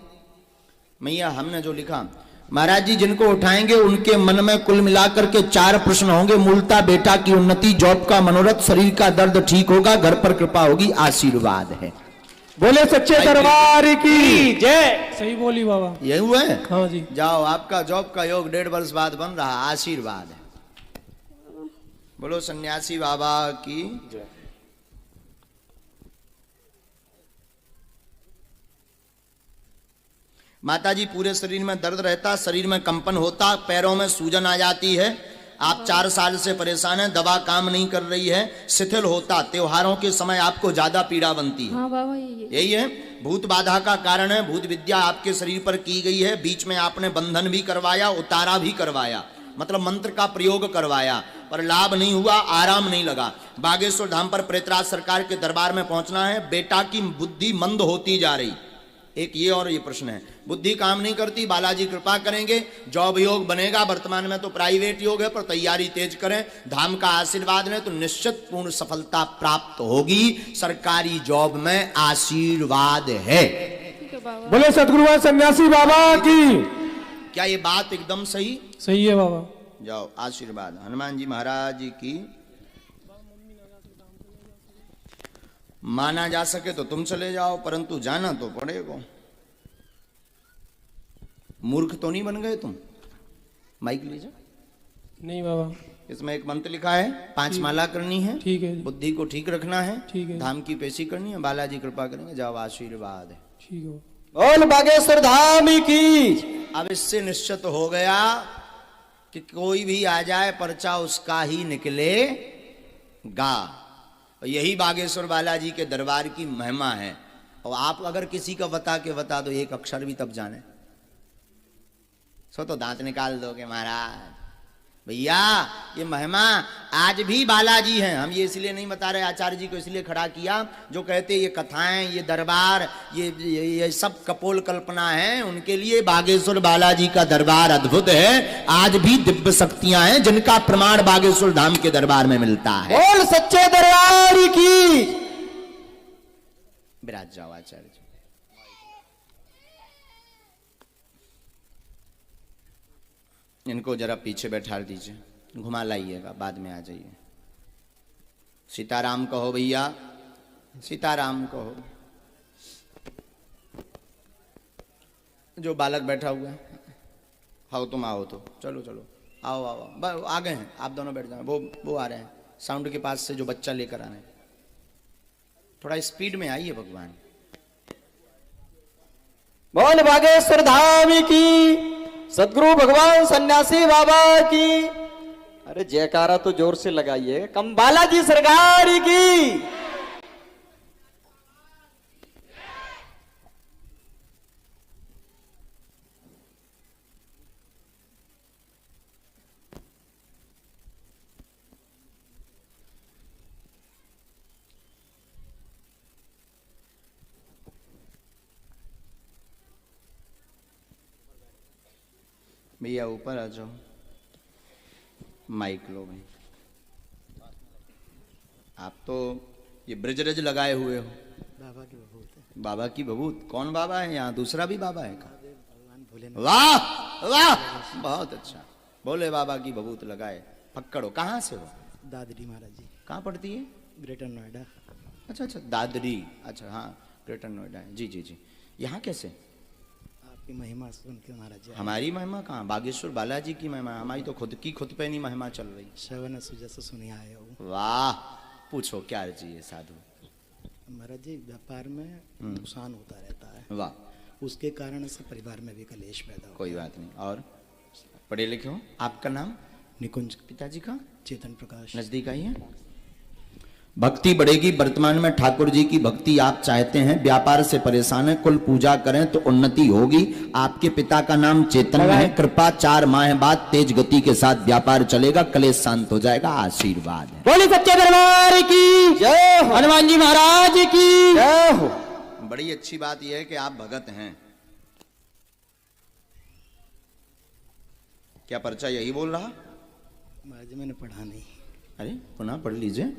मैया हमने जो लिखा, महाराज जी जिनको उठाएंगे उनके मन में कुल मिलाकर के 4 प्रश्न होंगे। मूलता बेटा की उन्नति, जॉब का मनोरथ, शरीर का दर्द ठीक होगा, घर पर कृपा होगी, आशीर्वाद है। बोले सच्चे दरबार की जय। सही बोली बाबा। यही हुआ है? हाँ जी। जाओ, आपका जॉब का योग 1.5 वर्ष बाद बन रहा, आशीर्वाद है। बोलो सन्यासी बाबा की जय। माताजी पूरे शरीर में दर्द रहता, शरीर में कंपन होता, पैरों में सूजन आ जाती है। आप 4 साल से परेशान हैं, दवा काम नहीं कर रही है, शिथिल होता, त्योहारों के समय आपको ज्यादा पीड़ा बनती है। हाँ बाबा यही है, भूत बाधा का कारण है। भूत विद्या आपके शरीर पर की गई है, बीच में आपने बंधन भी करवाया, उतारा भी करवाया, मतलब मंत्र का प्रयोग करवाया, पर लाभ नहीं हुआ, आराम नहीं लगा। बागेश्वर धाम पर प्रेतराज सरकार के दरबार में पहुंचना है। बेटा की बुद्धि मंद होती जा रही, एक ये और ये प्रश्न है, बुद्धि काम नहीं करती, बालाजी कृपा करेंगे, जॉब योग बनेगा। वर्तमान में तो प्राइवेट योग है, पर तैयारी तेज करें, धाम का आशीर्वाद लें तो निश्चित पूर्ण सफलता प्राप्त होगी। सरकारी जॉब में आशीर्वाद है। बोले सदगुरुवान सन्यासी बाबा की। क्या ये बात एकदम सही? सही है बाबा। जाओ, आशीर्वाद हनुमान जी महाराज जी की। माना जा सके तो तुम चले जाओ, परंतु जाना तो पड़ेगा। मूर्ख तो नहीं बन गए तुम? माइक लीजिए। नहीं बाबा। इसमें एक मंत्र लिखा है, 5 माला करनी है, ठीक है। बुद्धि को ठीक रखना है, ठीक है। धाम की पेशी करनी है, बालाजी कृपा करेंगे, जाओ आशीर्वाद है। ठीक है। बोल बागेश्वर धाम की। अब इससे निश्चित हो गया कि कोई भी आ जाए पर्चा उसका ही निकलेगा। और यही बागेश्वर बालाजी के दरबार की महिमा है। और आप अगर किसी का बता दो एक अक्षर भी तब जाने, सो तो दांत निकाल दोगे महाराज। भैया ये महिमा आज भी बालाजी हैं। हम ये इसलिए नहीं बता रहे, आचार्य जी को इसलिए खड़ा किया, जो कहते ये कथाएं, ये दरबार, ये सब कपोल कल्पना है, उनके लिए बागेश्वर बालाजी का दरबार अद्भुत है। आज भी दिव्य शक्तियां हैं जिनका प्रमाण बागेश्वर धाम के दरबार में मिलता है। बोल सच्चे दरबार की। विराज जाओ आचार्य जी। इनको जरा पीछे बैठा दीजिए, घुमा लाइएगा, बाद में आ जाइए। सीताराम कहो भैया, सीताराम कहो। जो बालक बैठा हुआ है, आओ तुम आओ तो, चलो चलो आओ आओ आओ, आ गए हैं, आप दोनों बैठ जाओ। वो आ रहे हैं साउंड के पास से, जो बच्चा लेकर आ रहे हैं। थोड़ा स्पीड में आइए भगवान। बोल बागेश्वर धाम की। सदगुरु भगवान सन्यासी बाबा की। अरे जयकारा तो जोर से लगाइए। कम बालाजी सरकार की। भैया ऊपर आ जाओ, माइक लो भाई। आप तो ये ब्रजरज लगाए हुए हो। बाबा की बहूत है। बाबा की बहूत। कौन बाबा है यहाँ? दूसरा भी बाबा है का? भगवान भोलेनाथ। वाह वाह, बहुत अच्छा। भोले बाबा की बहूत लगाए। पकड़ो। कहाँ से हो? दादरी महाराज जी। कहाँ पड़ती है? ग्रेटर नोएडा। अच्छा अच्छा, दादरी। अच्छा हाँ, ग्रेटर नोएडा है। जी जी जी। यहाँ कैसे? आपकी महिमा सुन के महाराज जी। हमारी महिमा कहाँ? बागेश्वर बालाजी की महिमा। हमारी तो खुद पे नहीं महिमा चल रही। श्रवण सुजा से सुनी आए हो। वाह, पूछो क्या चाहिए साधु। महाराज जी व्यापार में नुकसान होता रहता है। वाह, उसके कारण से परिवार में भी कलेश पैदा हो। कोई बात नहीं। और पढ़े लिखे हो? आपका नाम? निकुंज। पिताजी का? चेतन प्रकाश। नजदीक आई है। भक्ति बढ़ेगी। वर्तमान में ठाकुर जी की भक्ति आप चाहते हैं, व्यापार से परेशान है, कुल पूजा करें तो उन्नति होगी। आपके पिता का नाम चेतन है। कृपा 4 माह बाद तेज गति के साथ व्यापार चलेगा, कलेश शांत हो जाएगा। आशीर्वाद है। बोले सच्चे दरबार की जय हो। हनुमान जी महाराज की जय हो। बड़ी अच्छी बात यह है कि आप भगत हैं। क्या पर्चा यही बोल रहा? महाराज जी मैंने पढ़ा नहीं। अरे पुनः पढ़ लीजिए।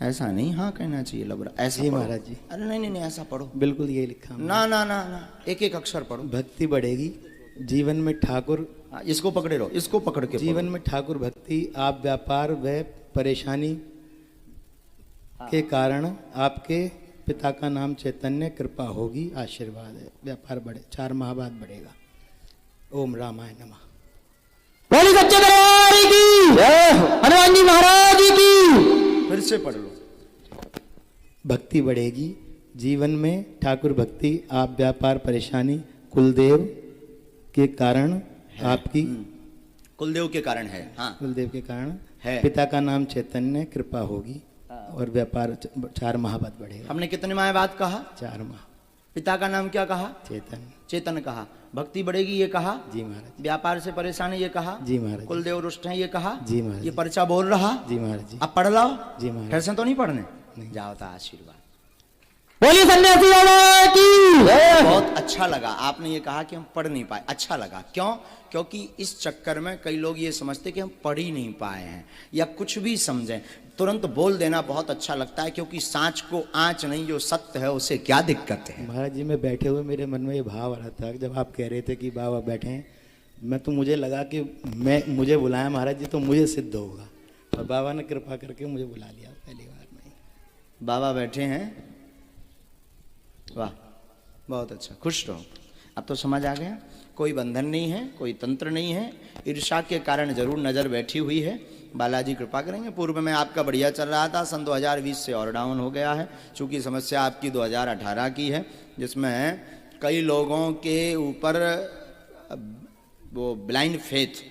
ऐसा नहीं हाँ कहना चाहिए लबरा, ऐसा जी पढ़ो। महाराज जी। अरे नहीं नहीं नहीं, ऐसा पढ़ो। बिल्कुल ये लिखा। ना ना ना ना, एक एक अक्षर पढ़ो। भक्ति बढ़ेगी जीवन में ठाकुर। इसको पकड़े रहो, इसको पकड़ के जीवन में ठाकुर भक्ति आप व्यापार व परेशानी के कारण आपके पिता का नाम चैतन्य कृपा होगी। आशीर्वाद है। व्यापार बढ़े, 4 माह बाद बढ़ेगा। ओम रामाय नमः। बोले सच्चे दरबार की जय हो। हनुमान जी महाराज की। फिर से पढ़ लो। भक्ति बढ़ेगी जीवन में ठाकुर भक्ति आप व्यापार परेशानी कुलदेव के कारण आपकी। कुलदेव के कारण है। हाँ, कुलदेव के कारण है। पिता का नाम चैतन्य कृपा होगी और व्यापार 4 माह बाद बढ़ेगा। हमने कितने माह बाद कहा? 4 माह। पिता का नाम क्या कहा? चेतन। चेतन कहा। भक्ति बढ़ेगी ये कहा। जी महाराज। व्यापार से परेशानी ये कहा। जी महाराज। कुलदेव रुष्ट है ये कहा। जी महाराज। ये पर्चा बोल रहा। जी महाराज जी। अब पढ़ लाओ। जी महाराज। फिर से तो नहीं पढ़ने? नहीं। जाओ तो आशीर्वाद। बोले सन्यासी बाबा की बहुत अच्छा लगा आपने ये कहा कि हम पढ़ नहीं पाए। अच्छा लगा। क्यों? क्योंकि इस चक्कर में कई लोग ये समझते कि हम पढ़ ही नहीं पाए हैं या कुछ भी समझें। तुरंत बोल देना बहुत अच्छा लगता है, क्योंकि सांच को आंच नहीं, जो सत्य है उसे क्या दिक्कत है। महाराज जी में बैठे हुए मेरे मन में ये भाव आ रहा था जब आप कह रहे थे कि बाबा बैठे हैं, मैं तो मुझे लगा कि मुझे बुलाया महाराज जी तो मुझे सिद्ध होगा, और बाबा ने कृपा करके मुझे बुला लिया पहली बार में। बाबा बैठे हैं। वाह, बहुत अच्छा। खुश रहो। अब तो समझ आ गया। कोई बंधन नहीं है, कोई तंत्र नहीं है, ईर्ष्या के कारण जरूर नजर बैठी हुई है। बालाजी कृपा करेंगे। पूर्व में आपका बढ़िया चल रहा था, सन 2020 से और डाउन हो गया है, चूंकि समस्या आपकी 2018 की है, जिसमें कई लोगों के ऊपर वो ब्लाइंड फेथ,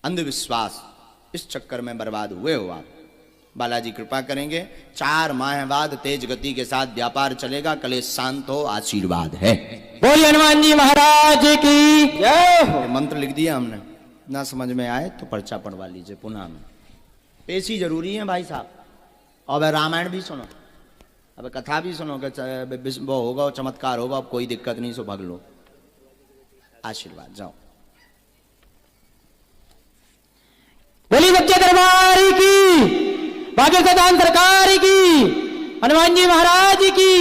अंधविश्वास, इस चक्कर में बर्बाद हुए हो आप। बालाजी कृपा करेंगे, 4 माह बाद तेज गति के साथ व्यापार चलेगा, कलेश शांत हो, आशीर्वाद है। बोलिए हनुमान जी महाराज की जय हो। मंत्र लिख दिया हमने, ना समझ में आए तो पर्चा पढ़वा लीजिए पुनः में। पेशी जरूरी है भाई साहब। और रामायण भी सुनो, अब कथा भी सुनो कि वो होगा, चमत्कार होगा, अब कोई दिक्कत नहीं, सो भाग लो। आशीर्वाद, जाओ। बोली सच्चे दरबार की, पाकिस्तान सरकार की, हनुमान जी महाराज की,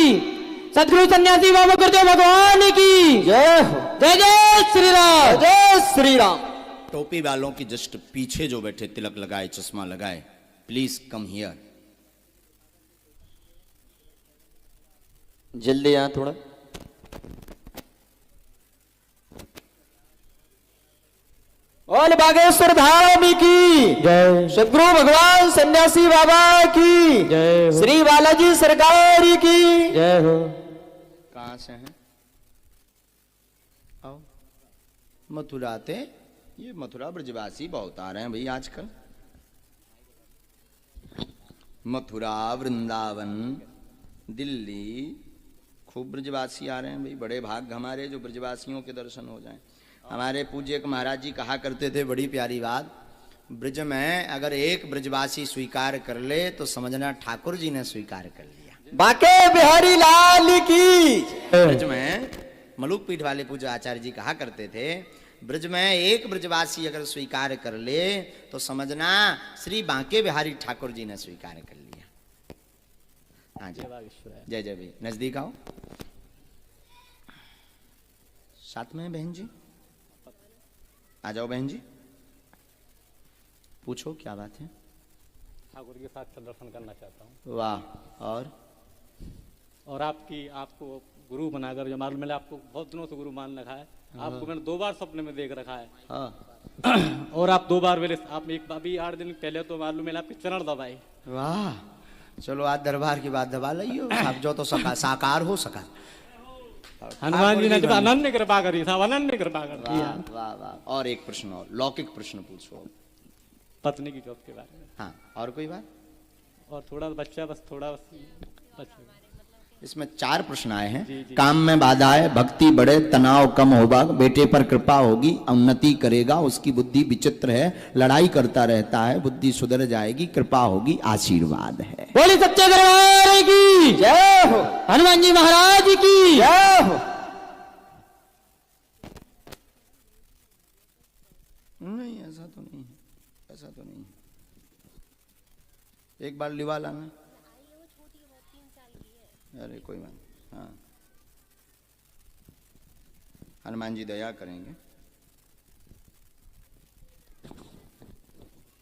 सतगुरु सन्यासी बाबा गुरुदेव भगवान की जय हो। जय जय श्री राम, जय श्री राम। टोपी वालों की जस्ट पीछे जो बैठे, तिलक लगाए, चश्मा लगाए, प्लीज कम हियर। जल्दी यहाँ थोड़ा। और बागेश्वर धाम की जय, सदगुरु भगवान सन्यासी बाबा की जय हो, श्री बालाजी सरकार की जय हो। कहां से हैं? आओ। मथुरा थे, ये मथुरा ब्रजवासी बहुत आ रहे हैं भाई आजकल। मथुरा, वृंदावन, दिल्ली, खूब ब्रजवासी आ रहे हैं भाई। बड़े भाग हमारे जो ब्रजवासियों के दर्शन हो जाएं। हमारे पूज्य महाराज जी कहा करते थे, बड़ी प्यारी बात, ब्रज में अगर एक ब्रजवासी स्वीकार कर ले तो समझना ठाकुर जी ने स्वीकार कर लिया। बाके बिहारी लाल की। ब्रज में मलुक पीठ वाले पूज्य आचार्य जी कहा करते थे, ब्रज में एक ब्रजवासी अगर स्वीकार कर ले तो समझना श्री बांके बिहारी ठाकुर जी ने स्वीकार कर लिया। हाँ जी, जय जय भाई। नजदीक आओ, साथ में बहन जी, आ जाओ बहन जी, पूछो क्या बात है। ठाकुर के साथ दर्शन करना चाहता हूँ। वाह। और आपको गुरु बनाकर, जो मालूम मिला आपको बहुत दिनों से गुरु मान रखा है। आपको मैंने 2 बार सपने में देख रखा है। हाँ। और आप 2 बार मेरे, आप एक अभी 8 दिन पहले तो मालूम मिला आपके चरण दबाए। वाह, चलो आज दरबार की बात दबा लियो, अब जो तो साकार हो सका। हनुमान जी ने जब अनन्य कृपा करी था, अनन्य कृपा कर दिया। वाह वाह। और एक प्रश्न और, लौकिक प्रश्न पूछो। पत्नी की जॉब के बारे में। हाँ, और कोई बात? और थोड़ा बच्चा, बस थोड़ा बच्चा। इसमें 4 प्रश्न आए हैं। जी, जी। काम में बाधा है, भक्ति बढ़े, तनाव कम होगा, बेटे पर कृपा होगी, उन्नति करेगा, उसकी बुद्धि विचित्र है, लड़ाई करता रहता है, बुद्धि सुधर जाएगी, कृपा होगी, आशीर्वाद है। बोली सच्चे दरबार की जय हो। हनुमान जी महाराज की जय हो। नहीं, ऐसा तो नहीं है, ऐसा तो नहीं है। एक बार लिवा लाना। अरे कोई बात। हाँ, हनुमान जी दया करेंगे।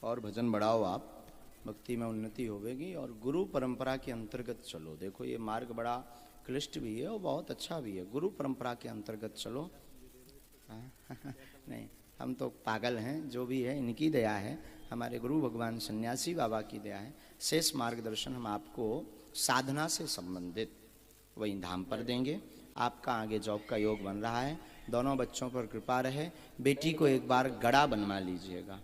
और भजन बढ़ाओ आप, भक्ति में उन्नति होगी। और गुरु परंपरा के अंतर्गत चलो। देखो ये मार्ग बड़ा क्लिष्ट भी है और बहुत अच्छा भी है। गुरु परंपरा के अंतर्गत चलो। नहीं, हम तो पागल हैं, जो भी है इनकी दया है, हमारे गुरु भगवान सन्यासी बाबा की दया है। शेष मार्गदर्शन हम आपको साधना से संबंधित वही धाम पर देंगे। आपका आगे जॉब का योग बन रहा है, दोनों बच्चों पर कृपा रहे। बेटी को एक बार गड़ा बनवा लीजिएगा,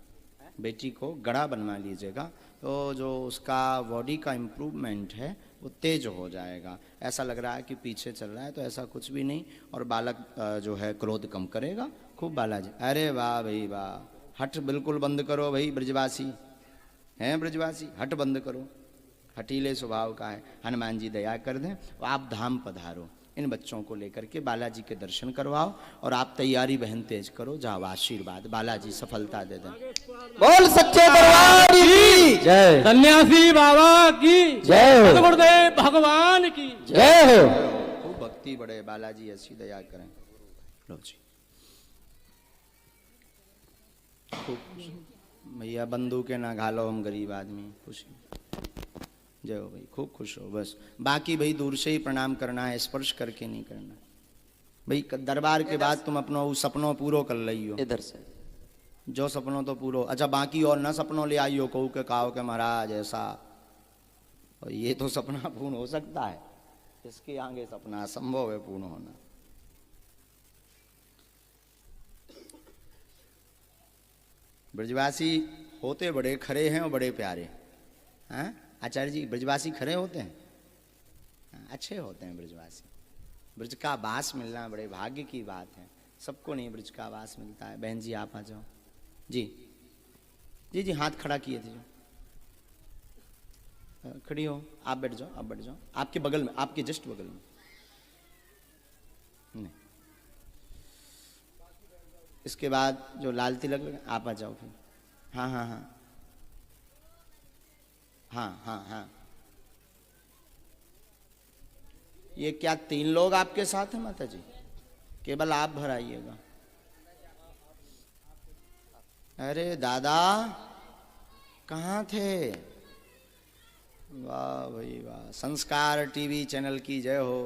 बेटी को गड़ा बनवा लीजिएगा, तो जो उसका बॉडी का इम्प्रूवमेंट है वो तेज हो जाएगा। ऐसा लग रहा है कि पीछे चल रहा है, तो ऐसा कुछ भी नहीं। और बालक जो है क्रोध कम करेगा। खूब बालाजी। अरे वाह भाई वाह, हट बिल्कुल बंद करो भाई, ब्रजवासी हैं, ब्रजवासी हट बंद करो, हटीले स्वभाव का है। हनुमान जी दया कर दें, आप धाम पधारो, इन बच्चों को लेकर के बालाजी के दर्शन करवाओ। और आप तैयारी बहन तेज करो, जाओ, आशीर्वाद, बालाजी सफलता दे दें। बोल सच्चे दरबार की जय, सन्यासी बाबा की जय हो। गुरुदेव भगवान की जय हो। खूब भक्ति बढ़े, बालाजी ऐसी दया करें। लो जी, भैया बंदूकें ना घालो, हम गरीब आदमी, खुशी। जय हो भाई, खूब खुश हो। बस बाकी भाई दूर से ही प्रणाम करना है, स्पर्श करके नहीं करना। भाई दरबार के बाद तुम अपनो उस सपनों पूरो कर लई हो, इधर से जो सपनों तो पूरो। अच्छा बाकी और न सपनों ले आई हो कहू के काओ के महाराज ऐसा, और ये तो सपना पूर्ण हो सकता है, इसके आगे सपना असंभव है पूर्ण होना। ब्रजवासी होते बड़े खरे हैं और बड़े प्यारे। हाँ आचार्य जी, ब्रजवासी खरे होते हैं, अच्छे होते हैं ब्रजवासी। ब्रज का वास मिलना बड़े भाग्य की बात है, सबको नहीं ब्रज का वास मिलता है। बहन जी आप आ जाओ। जी जी जी हाथ खड़ा किए थे जो, खड़ी हो, आप बैठ जाओ, आप बैठ जाओ, आपके बगल में, आपके जस्ट बगल में। नहीं, इसके बाद जो लाल तिलक लगे आप आ जाओ फिर। हाँ हाँ हाँ हाँ हाँ हाँ। ये क्या 3 लोग आपके साथ हैं माता जी? केवल आप भर आइएगा। अरे दादा कहाँ थे? वाह भाई वाह, संस्कार टीवी चैनल की जय हो।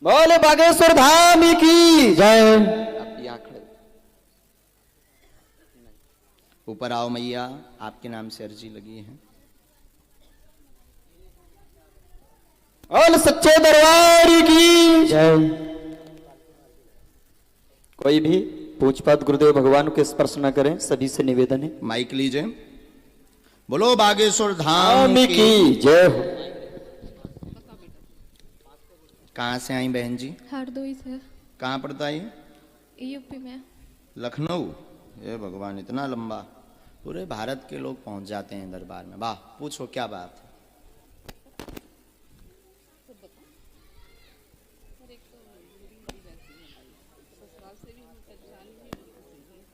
बोले बागेश्वर धाम की जय। आप यहाँ खड़े ऊपर आओ मैया, आपके नाम से अर्जी लगी है। और सच्चे दरबार की जय। कोई भी पूछपात गुरुदेव भगवान को स्पर्श न करें, सभी से निवेदन है। माइक लीजिए। बोलो बागेश्वर धाम की जय हो। कहाँ से आई बहन जी? हरदोई से। कहाँ पड़ता है ये? यूपी में। लखनऊ। ये भगवान, इतना लंबा, पूरे भारत के लोग पहुंच जाते हैं दरबार में। वाह, पूछो क्या बात है?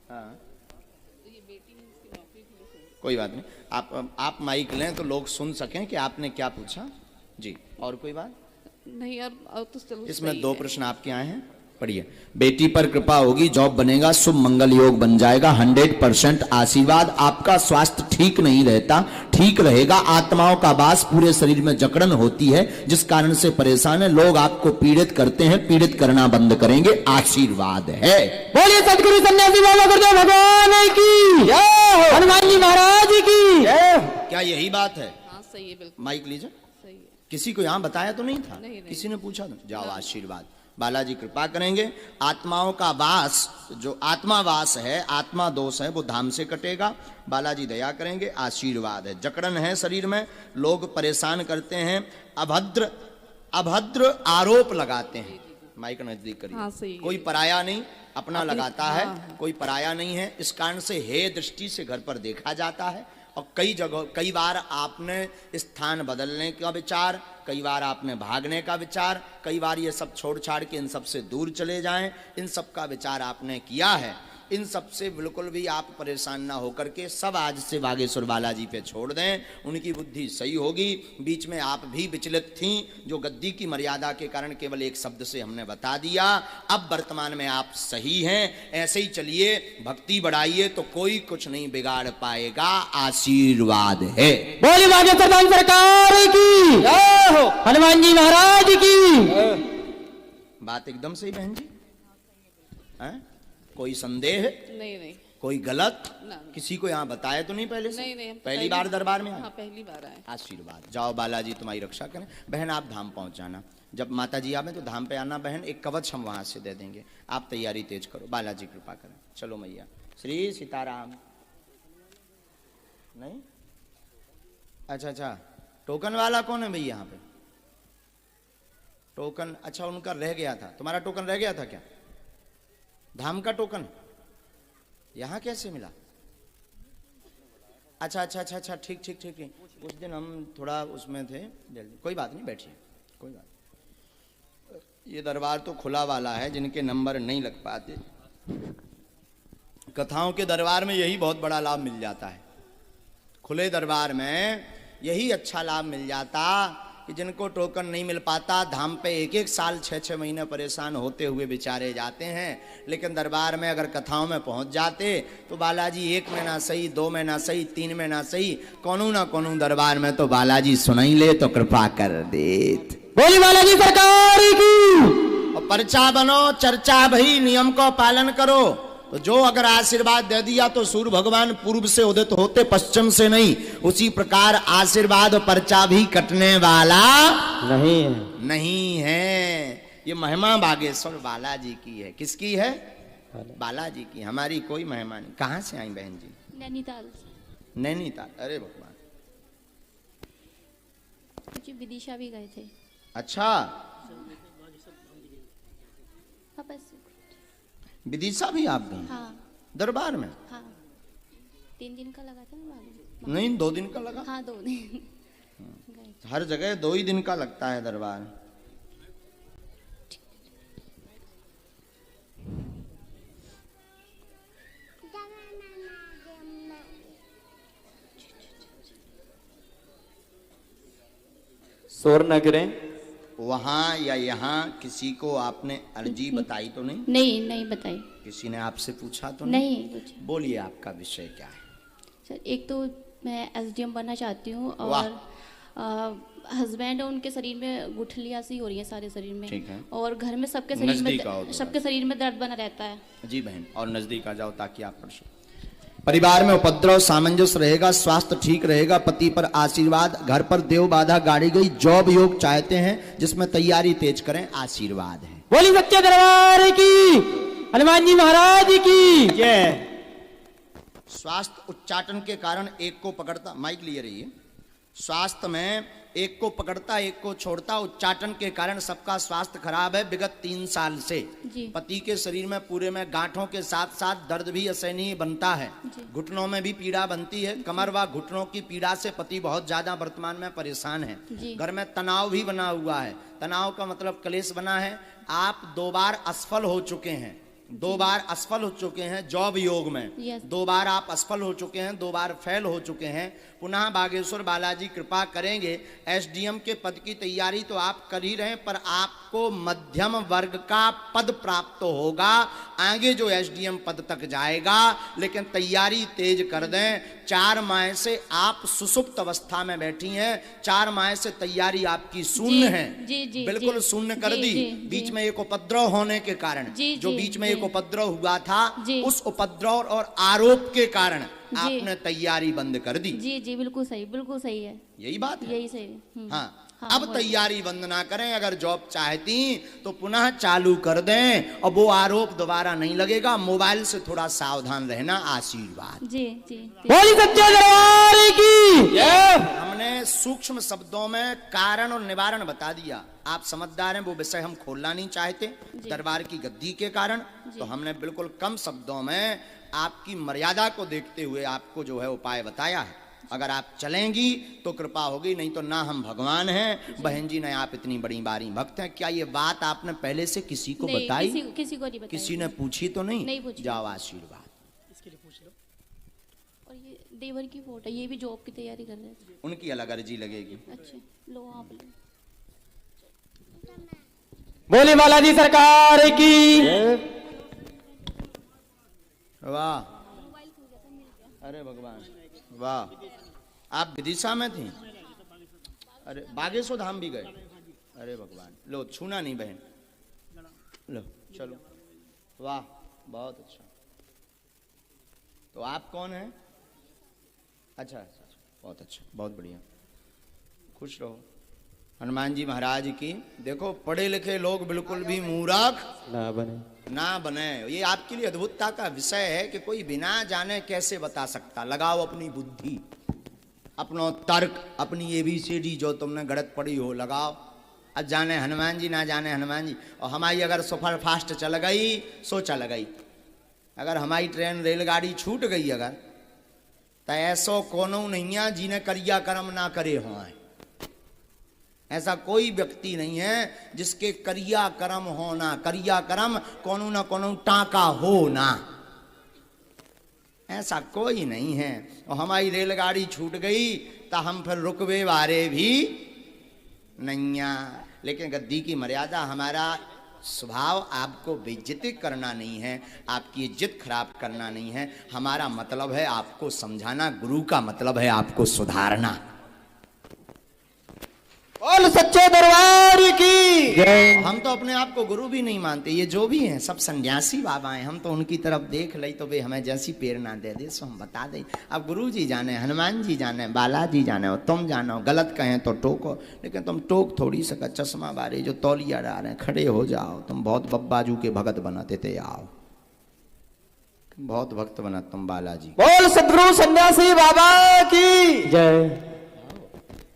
हाँ कोई बात नहीं, आप माइक लें तो लोग सुन सकें कि आपने क्या पूछा। जी और कोई बात नहीं यार, तो चलो। इसमें 2 प्रश्न आपके आए हैं, पढ़िए। बेटी पर कृपा होगी, जॉब बनेगा, शुभ मंगल योग बन जाएगा, 100% आशीर्वाद। आपका स्वास्थ्य ठीक नहीं रहता, ठीक रहेगा। आत्माओं का वास, पूरे शरीर में जकड़न होती है जिस कारण से परेशान है। लोग आपको पीड़ित करते हैं, पीड़ित करना बंद करेंगे, आशीर्वाद है। बोलिए सतगुरु सन्यासी बाबा गुरुदेव भगवान की, हनुमान जी महाराज की। क्या यही बात है? हाँ सही है, बिल्कुल। माइक लीजिए। सही है। किसी को यहाँ बताया तो नहीं था? नहीं। किसी ने पूछा तो जाओ, आशीर्वाद। बालाजी कृपा करेंगे। आत्माओं का वास, जो आत्मा वास है, आत्मा दोष है, वो धाम से कटेगा। बालाजी दया करेंगे, आशीर्वाद है। जकड़न है शरीर में, लोग परेशान करते हैं, अभद्र आरोप लगाते हैं। माइक नजदीक करिए। हाँ, सही है। कोई पराया नहीं, अपना लगाता है। हाँ। कोई पराया नहीं है, इस कारण से हे दृष्टि से घर पर देखा जाता है। और कई बार आपने स्थान बदलने का विचार, कई बार आपने भागने का विचार, कई बार ये सब छोड़ छाड़ के इन सब से दूर चले जाएं, इन सब का विचार आपने किया है। इन सब से बिल्कुल भी आप परेशान ना होकर के सब आज से बागेश्वर बालाजी पे छोड़ दें, उनकी बुद्धि सही होगी। बीच में आप भी विचलित थीं, जो गद्दी की मर्यादा के कारण केवल एक शब्द से हमने बता दिया। अब वर्तमान में आप सही हैं, ऐसे ही चलिए, भक्ति बढ़ाइए तो कोई कुछ नहीं बिगाड़ पाएगा, आशीर्वाद है। बोलिए बागेश्वर धाम सरकार की, हनुमान जी महाराज की। बात एकदम सही बहन जी, हैं? कोई संदेह? नहीं। कोई गलत? ना। किसी को यहाँ बताया तो नहीं पहले से? नहीं। पहली बार दरबार में आए? हाँ, पहली बार आए। आशीर्वाद। जाओ बालाजी तुम्हारी रक्षा करें। बहन आप धाम पहुंच जाना, जब माता जी आवे तो धाम पे आना बहन, एक कवच हम वहां से दे देंगे। आप तैयारी तेज करो, बालाजी कृपा करें। चलो मैया, श्री सीताराम। नहीं? अच्छा, टोकन वाला कौन है भैया यहाँ पे? टोकन, अच्छा उनका रह गया था। तुम्हारा टोकन रह गया था क्या? धाम का टोकन यहाँ कैसे मिला? अच्छा, ठीक। उस दिन हम थोड़ा उसमें थे, कोई बात नहीं, बैठिए, कोई बात। ये दरबार तो खुला वाला है, जिनके नंबर नहीं लग पाते। कथाओं के दरबार में यही बहुत बड़ा लाभ मिल जाता है। खुले दरबार में यही अच्छा लाभ मिल जाता कि जिनको टोकन नहीं मिल पाता, धाम पे 1 साल 6 महीने परेशान होते हुए बेचारे जाते हैं। लेकिन दरबार में अगर कथाओं में पहुंच जाते तो बालाजी 1 महीना सही, 2 महीना सही, 3 महीना सही, कोनो ना कोनो दरबार में तो बालाजी सुनाई ले तो कृपा कर देत। बोली बालाजी सरकार की। और पर्चा बनो, चर्चा भई, नियम को पालन करो। तो जो अगर आशीर्वाद दे दिया तो सूर्य भगवान पूर्व से उदित होते, पश्चिम से नहीं। उसी प्रकार आशीर्वाद और पर्चा भी कटने वाला नहीं है। ये महिमा बागेश्वर बालाजी की है। किसकी है? बालाजी की। हमारी कोई महिमा नहीं। कहाँ से आई बहन जी? नैनीताल। नैनीताल। अरे भगवान, मुझे विदिशा भी गए थे। अच्छा, विदिशा भी आप गए? हाँ। दरबार में? हाँ, 3 दिन का लगा था ना? नहीं, 2 दिन का लगा। हाँ, 2 दिन। हर जगह 2 ही दिन का लगता है दरबार। शोर न करें। वहाँ या यहाँ किसी को आपने अर्जी बताई तो नहीं? नहीं बताई। किसी ने आपसे पूछा तो नहीं? बोलिए, आपका विषय क्या है? सर, एक तो मैं SDM बनना चाहती हूँ और हस्बैंड है, उनके शरीर में गुठलियाँ सी हो रही है सारे शरीर में। ठीक है। और घर में सबके शरीर में दर्द बना रहता है। जी बहन, और नजदीक आ जाओ ताकि आप पढ़ सको। परिवार में उपद्रव सामंजस्य रहेगा, स्वास्थ्य ठीक रहेगा, पति पर आशीर्वाद, घर पर देव बाधा गाड़ी गई, जॉब योग चाहते हैं जिसमें तैयारी तेज करें, आशीर्वाद है। बोली सच्चे दरबार की, हनुमान जी महाराज की जय। स्वास्थ्य उच्चाटन के कारण एक को पकड़ता, माइक लिए रहिए। स्वास्थ्य में एक को पकड़ता, एक को छोड़ता। उच्चाटन के कारण सबका स्वास्थ्य खराब है विगत 3 साल से। पति के शरीर में पूरे में गांठों के साथ साथ दर्द भी असहनीय बनता है। घुटनों में भी पीड़ा बनती है। कमर व घुटनों की पीड़ा से पति बहुत ज्यादा वर्तमान में परेशान है। घर में तनाव भी बना हुआ है। तनाव का मतलब क्लेश बना है। आप 2 बार असफल हो चुके हैं। 2 बार असफल हो चुके हैं जॉब योग में। 2 बार आप असफल हो चुके हैं, 2 बार फेल हो चुके हैं। पुनः बागेश्वर बालाजी कृपा करेंगे। SDM के पद की तैयारी तो आप कर ही रहे हैं, पर आपको मध्यम वर्ग का पद प्राप्त होगा। आगे जो SDM पद तक जाएगा, लेकिन तैयारी तेज कर दें। 4 माह से आप सुसुप्त अवस्था में बैठी हैं। 4 माह से तैयारी आपकी शून्य है, बिल्कुल शून्य कर दी। बीच में एक उपद्रव होने के कारण, जो बीच में एक उपद्रव हुआ था, उस उपद्रव और आरोप के कारण आपने तैयारी बंद कर दी। जी बिल्कुल सही है। यही बात है? यही सही। हाँ, अब तैयारी बंद ना करें। अगर जॉब चाहती तो पुनः चालू कर दें और वो आरोप दोबारा नहीं लगेगा। मोबाइल से थोड़ा सावधान रहना। आशीर्वाद। जी। बोली सच्चे दरबार की। हमने सूक्ष्म शब्दों में कारण और निवारण बता दिया। आप समझदार हैं, वो विषय हम खोलना नहीं चाहते दरबार की गद्दी के कारण। तो हमने बिल्कुल कम शब्दों में आपकी मर्यादा को देखते हुए आपको जो है उपाय बताया है। अगर आप चलेंगी तो कृपा होगी, नहीं तो ना हम भगवान हैं। बहन जी ने आप इतनी बड़ी बारी भक्त हैं। क्या ये बात आपने पहले से किसी को बताई? किसी को नहीं बताई। किसी ने पूछी तो नहीं पूछी। जाओ, आशीर्वाद। इसके लिए पूछ लो। और ये देवर की फोटो, ये भी जॉब की तैयारी कर रहे हैं। उनकी अलग अर्जी लगेगी। अच्छा, लो आप लो। बोली बालाजी सरकार की। वाह, अरे भगवान, वाह। आप विदिशा में थी? अरे बागेश्वर धाम भी गए? अरे भगवान, लो छूना नहीं बहन, लो चलो। वाह, बहुत अच्छा। तो आप कौन हैं? अच्छा, बहुत अच्छा, बहुत बढ़िया। खुश रहो। हनुमान जी महाराज की। देखो, पढ़े लिखे लोग बिल्कुल भी मूर्ख ना बने। ये आपके लिए अद्भुतता का विषय है कि कोई बिना जाने कैसे बता सकता। लगाओ अपनी बुद्धि, अपनो तर्क, अपनी ABCD जो तुमने गलत पढ़ी हो लगाओ। अब जाने हनुमान जी, ना जाने हनुमान जी। और हमारी अगर सुपर फास्ट चल गई सो चल गई। अगर हमारी ट्रेन रेलगाड़ी छूट गई अगर, तो ऐसो कोनो नहीं है जिन्हें करिया कर्म ना करे हो। ऐसा कोई व्यक्ति नहीं है जिसके करिया कर्म होना, करिया कर्म कोनो ना कोनो टाका हो ना, ऐसा कोई नहीं है। और हमारी रेलगाड़ी छूट गई तो हम फिर रुकवे वारे भी नहीं। लेकिन गद्दी की मर्यादा, हमारा स्वभाव आपको बेइज्जती करना नहीं है, आपकी इज्जत खराब करना नहीं है। हमारा मतलब है आपको समझाना, गुरु का मतलब है आपको सुधारना। बोल सच्चे दरबार की। हम तो अपने आप को गुरु भी नहीं मानते, ये जो भी हैं सब सन्यासी बाबा हैं, हम तो उनकी तरफ देख ले तो वे हमें जैसी प्रेरणा दे दे सो हम बता दें। अब गुरु जी जाने, हनुमान जी जाने, बालाजी जाने, और तुम जानो, गलत कहें तो टोको, लेकिन तुम टोक थोड़ी सका। चश्मा बारे जो तौलिया डाल रहे हैं, खड़े हो जाओ, तुम बहुत बब्बाजू के भगत बनाते थे, आओ बहुत भक्त बना तुम बालाजी। बोल सदगुरु सन्यासी बाबा की जय।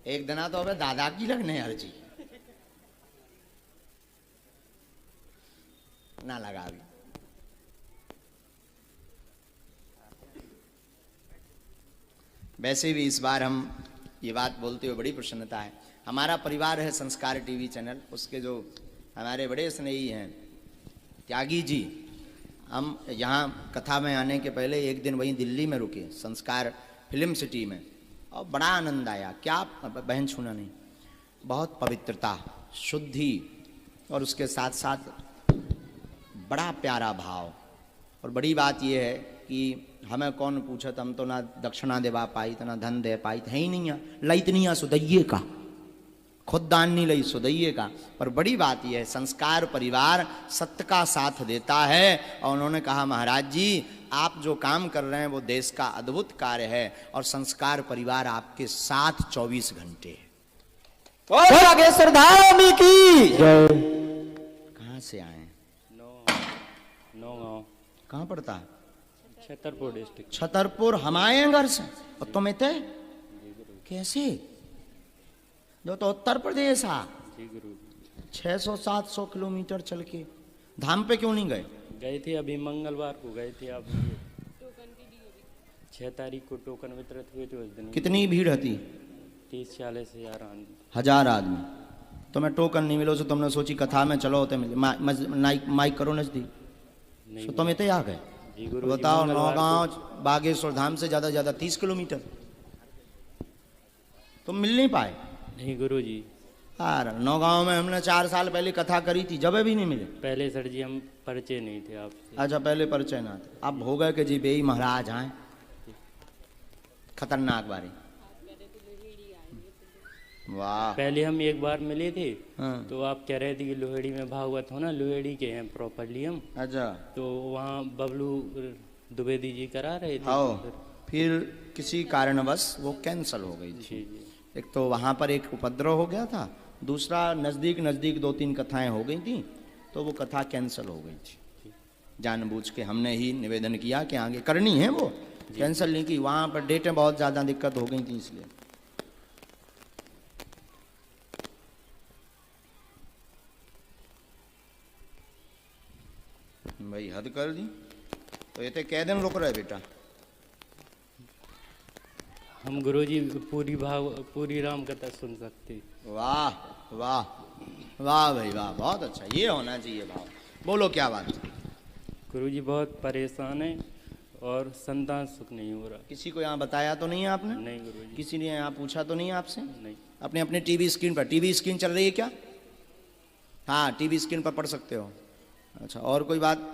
एक दिन तो अबे दादा की लगने यार जी ना लगा अभी। वैसे भी इस बार हम ये बात बोलते हुए बड़ी प्रसन्नता है, हमारा परिवार है संस्कार टीवी चैनल, उसके जो हमारे बड़े स्नेही हैं त्यागी जी, हम यहाँ कथा में आने के पहले एक दिन वहीं दिल्ली में रुके संस्कार फिल्म सिटी में, और बड़ा आनंद आया। क्या बहन छूना नहीं, बहुत पवित्रता, शुद्धि, और उसके साथ साथ बड़ा प्यारा भाव। और बड़ी बात यह है कि हमें कौन पूछत, हम तो ना दक्षिणा देवा पाई तो ना धन दे पाई, है ही नहीं, लई तनिया सुदैये का, खुद दान नहीं लई सुदैये का। पर बड़ी बात यह है संस्कार परिवार सत्य का साथ देता है, और उन्होंने कहा महाराज जी आप जो काम कर रहे हैं वो देश का अद्भुत कार्य है, और संस्कार परिवार आपके साथ 24 घंटे है। नागेश्वर धाम की जय। कहाँ से आए? नौगांव। कहाँ पड़ता है? छतरपुर डिस्ट्रिक्ट। छतरपुर। हम आए हैं घर से, और तुम इतने कैसे? जो तो उत्तर प्रदेश आ 600-700 किलोमीटर चल के धाम पे क्यों नहीं गए? गए थे अभी मंगलवार को गए थे आप, 6 तारीख को टोकन वितरित हुए थे उस दिन। कितनी भीड़ थी? 30-40 हजार आदमी। तुम्हें टोकन नहीं मिलो, तो तुमने सोची कथा में चलो होते मिले, माइक करो नजदीक, तो तुम इतने आ गए। बताओ, नौगांव बागेश्वर धाम से ज्यादा 30 किलोमीटर, तुम मिल नहीं पाए? नहीं गुरु जी, यार नौगांव में हमने 4 साल पहले कथा करी थी, जब भी नहीं मिले। पहले सर जी हम परिचय नहीं थे आपसे। अच्छा, पहले परिचय ना थे, अब हो गए कि जी बेई महाराज आए, खतरनाक बारी। वाह। पहले हम एक बार मिले थे, हाँ। तो आप कह रहे थे कि लोहेड़ी में भागवत हो ना, लोहेड़ी के हैं प्रॉपरली हम। अच्छा। तो वहाँ बबलू द्विवेदी जी करा रहे थे, तो फिर किसी कारणवश वो कैंसल हो गई थी। एक तो वहाँ पर एक उपद्रव हो गया था, दूसरा नज़दीक 2-3 कथाएं हो गई थी, तो वो कथा कैंसल हो गई थी। जानबूझ के हमने ही निवेदन किया कि आगे करनी है, वो कैंसल नहीं की। वहाँ पर डेटें बहुत ज़्यादा दिक्कत हो गई थी, इसलिए। भाई हद कर दी। तो ये कै दिन रुक रहे बेटा? हम गुरुजी पूरी राम कथा सुन सकते। वाह वाह वाह भाई वाह, बहुत अच्छा, ये होना चाहिए भाव। बोलो क्या बात? गुरुजी बहुत परेशान है और संतान सुख नहीं हो रहा। किसी को यहाँ बताया तो नहीं है आपने? नहीं गुरुजी। किसी ने यहाँ पूछा तो नहीं है आपसे? नहीं। अपने अपने टीवी स्क्रीन पर, टीवी स्क्रीन चल रही है क्या? हाँ, टीवी स्क्रीन पर पढ़ सकते हो। अच्छा, और कोई बात?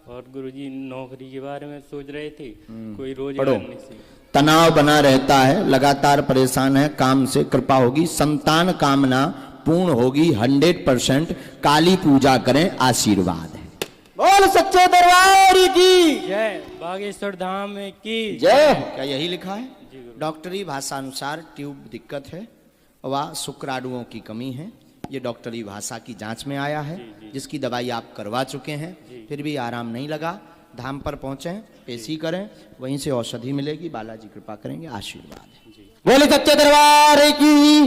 और गुरुजी नौकरी के बारे में सोच रहे थे, कोई रोजगार नहीं से तनाव बना रहता है, लगातार परेशान है, काम से कृपा होगी, संतान कामना पूर्ण होगी 100%। काली पूजा करें, आशीर्वाद है। बोल सच्चे दरबार की जय, बागेश्वर धाम की जय। क्या यही लिखा है? डॉक्टरी भाषा अनुसार ट्यूब दिक्कत है व शुक्राणुओं की कमी है। ये डॉक्टरी भाषा की जांच में आया है, जिसकी दवाई आप करवा चुके हैं, फिर भी आराम नहीं लगा। धाम पर पहुंचे, पेशी करें, वहीं से औषधि मिलेगी, बालाजी कृपा करेंगे, आशीर्वाद है। बोले सच्चे दरबार की,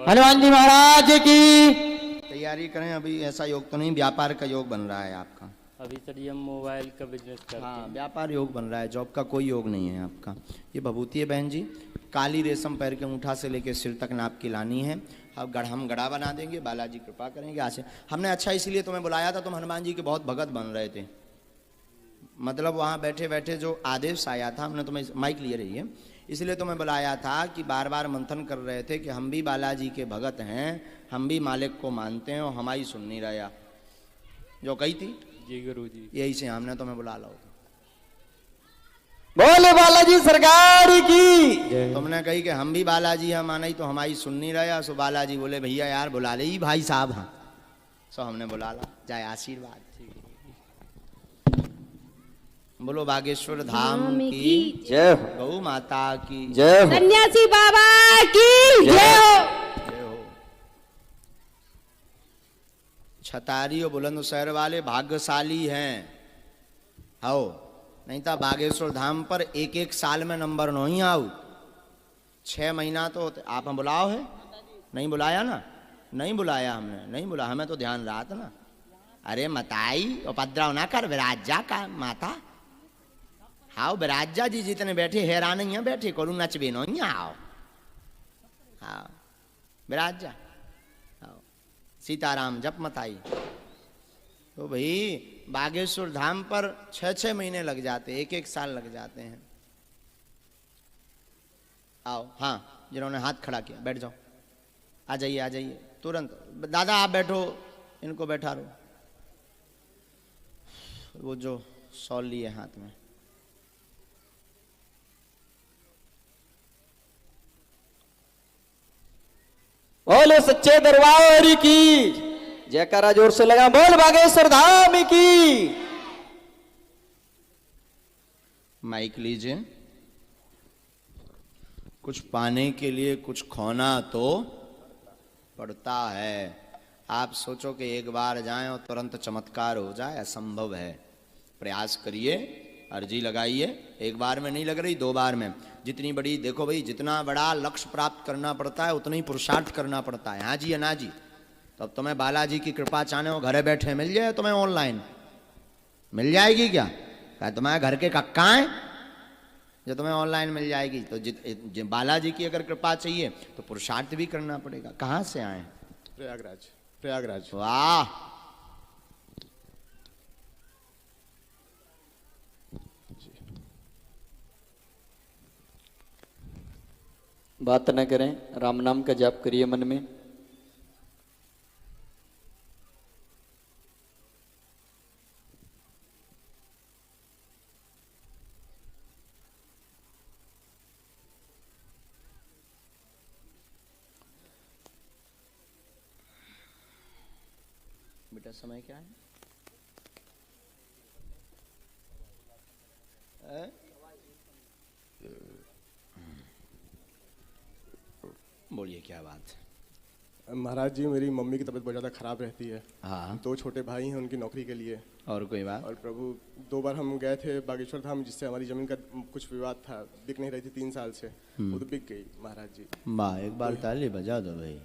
हनुमान जी महाराज की। तैयारी करें, अभी ऐसा योग तो नहीं, व्यापार का योग बन रहा है आपका। अभी सर हम मोबाइल का बिजनेस करते हैं। हाँ, व्यापार योग बन रहा है, जॉब का कोई योग नहीं है आपका। ये भभूति है बहन जी, काली रेशम पैर के अंगूठा से लेकर सिर तक नाप की लानी है। अब हम गड़ा बना देंगे, बालाजी कृपा करेंगे। आज हमने अच्छा इसलिए तुम्हें बुलाया था, तुम हनुमान जी के बहुत भगत बन रहे थे। मतलब वहाँ बैठे बैठे जो आदेश आया था, हमने तुम्हें माइक लिए रही है, इसलिए तुम्हें बुलाया था कि बार बार मंथन कर रहे थे कि हम भी बालाजी के भगत हैं, हम भी मालिक को मानते हैं, और हमारी सुन नहीं रहा जो कही थी। जी गुरु जी, यही से हमने तुम्हें बुला लो। बोले बालाजी सरकार की। तुमने कही कि हम भी बालाजी हम माना ही तो हमारी सुन नहीं रहे। सो बालाजी बोले भैया यार बुला ले भाई साहब। हाँ सो हमने बुला ला। जाए आशीर्वाद। बोलो बागेश्वर धाम की जय हो। गौ माता की जय हो। सन्यासी बाबा की जय हो। छतारी और बुलंदशहर वाले भाग्यशाली हैं। हो नहीं था बागेश्वर धाम पर एक एक साल में नंबर नहीं आओ। 6 महीना तो आप हम बुलाओ है। नहीं बुलाया ना। नहीं बुलाया हमने। नहीं बुला हमें तो ध्यान रहा था ना। अरे मताई उपद्रव ना कर विराजा का माता। हाँ विराजा जी जितने बैठे हैरान ही बैठे करू नचबे नहीं आओ। हाँ विराजा सीताराम जप मत आई। तो भाई बागेश्वर धाम पर 6-6 महीने लग जाते, 1-1 साल लग जाते हैं। आओ हाँ जिन्होंने हाथ खड़ा किया बैठ जाओ। आ जाइए तुरंत। दादा आप बैठो, इनको बैठा रहो। वो जो शॉल लिए हाथ में। बोले सच्चे दरबार की जयकारा जोर से लगा। बोल बागेश्वर धाम की। माइक लीजिए। कुछ पाने के लिए कुछ खोना तो पड़ता है। आप सोचो कि एक बार जाएं और तुरंत चमत्कार हो जाए, असंभव है। प्रयास करिए, अर्जी लगाइए। एक बार में नहीं लग रही, 2 बार में। जितनी बड़ी देखो भाई, जितना बड़ा लक्ष्य प्राप्त करना पड़ता है उतना ही पुरुषार्थ करना पड़ता है। हाँ जी या ना जी। तो अब तुम्हें बालाजी की कृपा चाहने हो घरे बैठे मिल जाए तुम्हें ऑनलाइन मिल जाएगी क्या? क्या तुम्हारे घर के कक्का हैं जो तुम्हें ऑनलाइन मिल जाएगी? तो बालाजी की अगर कृपा चाहिए तो पुरुषार्थ भी करना पड़ेगा। कहाँ से आए? प्रयागराज। वाह बात न करें, राम नाम का जाप करिए मन में। बेटा समय क्या है? बोलिए क्या बात है? महाराज जी मेरी मम्मी की तबीयत बहुत ज़्यादा खराब रहती है। हाँ 2 छोटे भाई हैं उनकी नौकरी के लिए। और कोई बात? और प्रभु 2 बार हम गए थे बागेश्वर धाम, जिससे हमारी जमीन का कुछ विवाद था, बिक नहीं रही थी 3 साल से, वो तो बिक गई महाराज जी। वाह एक बार ताली बजा दो भाई।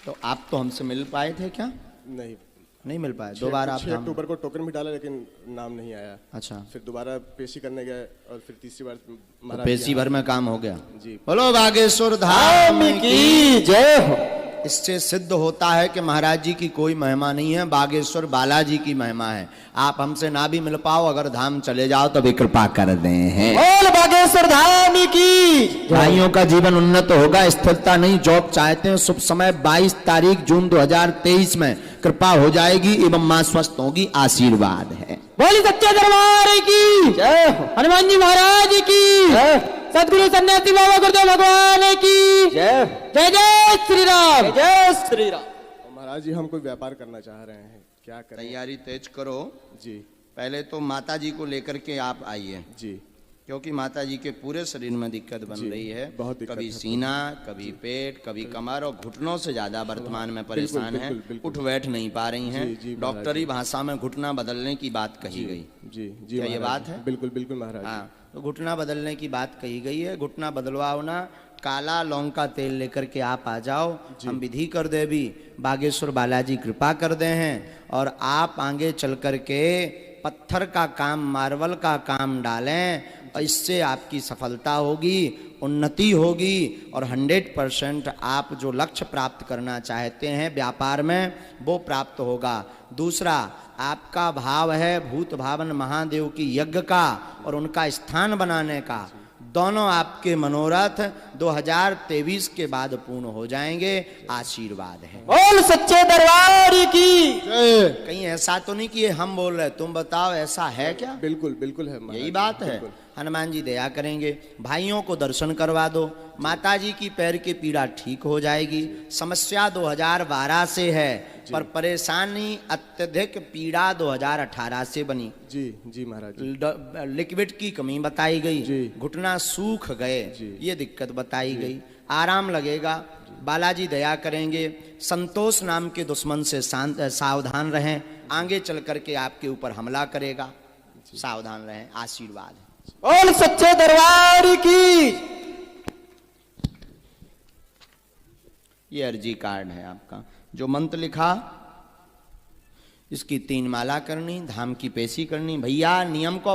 तो आप तो हमसे मिल पाए थे क्या? नहीं मिल पाए। 2 बार आप 6 अक्टूबर को टोकन भी डाला लेकिन नाम नहीं आया। अच्छा फिर दोबारा पेशी करने गए और फिर तीसरी बार तो पेशी भर में काम हो गया जी। बोलो बागेश्वर धाम की जय हो। इससे सिद्ध होता है कि महाराज जी की कोई महिमा नहीं है, बागेश्वर बालाजी की महिमा है। आप हमसे ना भी मिल पाओ, अगर धाम चले जाओ तो भी कृपा कर दे हैं। बोल बागेश्वर धाम की। भाइयों का जीवन उन्नत होगा, स्थिरता नहीं। जॉब चाहते हैं, शुभ समय 22 तारीख जून 2023 में कृपा हो जाएगी एवं मां स्वस्थ होगी। आशीर्वाद है। बोली सच्चे दरबार की जय हो। हनुमान जी महाराज की जय। सदगुरु सन्यासी बाबा गुरुदेव भगवान की जय। जय जय श्री राम। जय श्री राम। महाराज जी हम कोई व्यापार करना चाह रहे हैं, क्या करें? तैयारी तेज करो जी। पहले तो माता जी को लेकर के आप आइए जी, क्योंकि माता जी के पूरे शरीर में दिक्कत बन रही है। बहुत दिक्कत कभी है। सीना, कभी पेट, कभी कमर और घुटनों से ज्यादा वर्तमान में परेशान है। उठ बैठ नहीं पा रही हैं। डॉक्टरी भाषा में घुटना बदलने की बात कही गई। जी जी क्या ये बात है? बिल्कुल बिल्कुल महाराज। हाँ तो घुटना बदलने की बात कही गई है। घुटना बदलवाओ ना, काला लौंग का तेल लेकर के आप आ जाओ, हम विधि कर दे भी, बागेश्वर बालाजी कृपा कर दे हैं। और आप आगे चल कर के पत्थर का काम, मार्बल का काम डालें, और इससे आपकी सफलता होगी, उन्नति होगी और 100% आप जो लक्ष्य प्राप्त करना चाहते हैं व्यापार में वो प्राप्त होगा। दूसरा, आपका भाव है भूत भावन महादेव की यज्ञ का और उनका स्थान बनाने का। दोनों आपके मनोरथ 2023 के बाद पूर्ण हो जाएंगे। आशीर्वाद है। बोल सच्चे दरबार की। कहीं ऐसा तो नहीं कि ये हम बोल रहे, तुम बताओ ऐसा है क्या? बिल्कुल बिल्कुल है महाराज यही जी, बात है। बिल्कुल। हनुमान जी दया करेंगे। भाइयों को दर्शन करवा दो, माता जी की पैर की पीड़ा ठीक हो जाएगी। समस्या 2012 से है, पर परेशानी अत्यधिक पीड़ा 2018 से बनी। जी जी महाराज जी। लिक्विड की कमी बताई गई, घुटना सूख गए, ये दिक्कत बताई गई। आराम लगेगा। बालाजी दया करेंगे। संतोष नाम के दुश्मन से सावधान रहें, आगे चल करके आपके ऊपर हमला करेगा, सावधान रहें। आशीर्वाद है। बोल सच्चे दरबार की। ये अर्जी कार्ड है आपका। जो मंत्र लिखा इसकी 3 माला करनी, धाम की पेशी करनी। भैया नियम को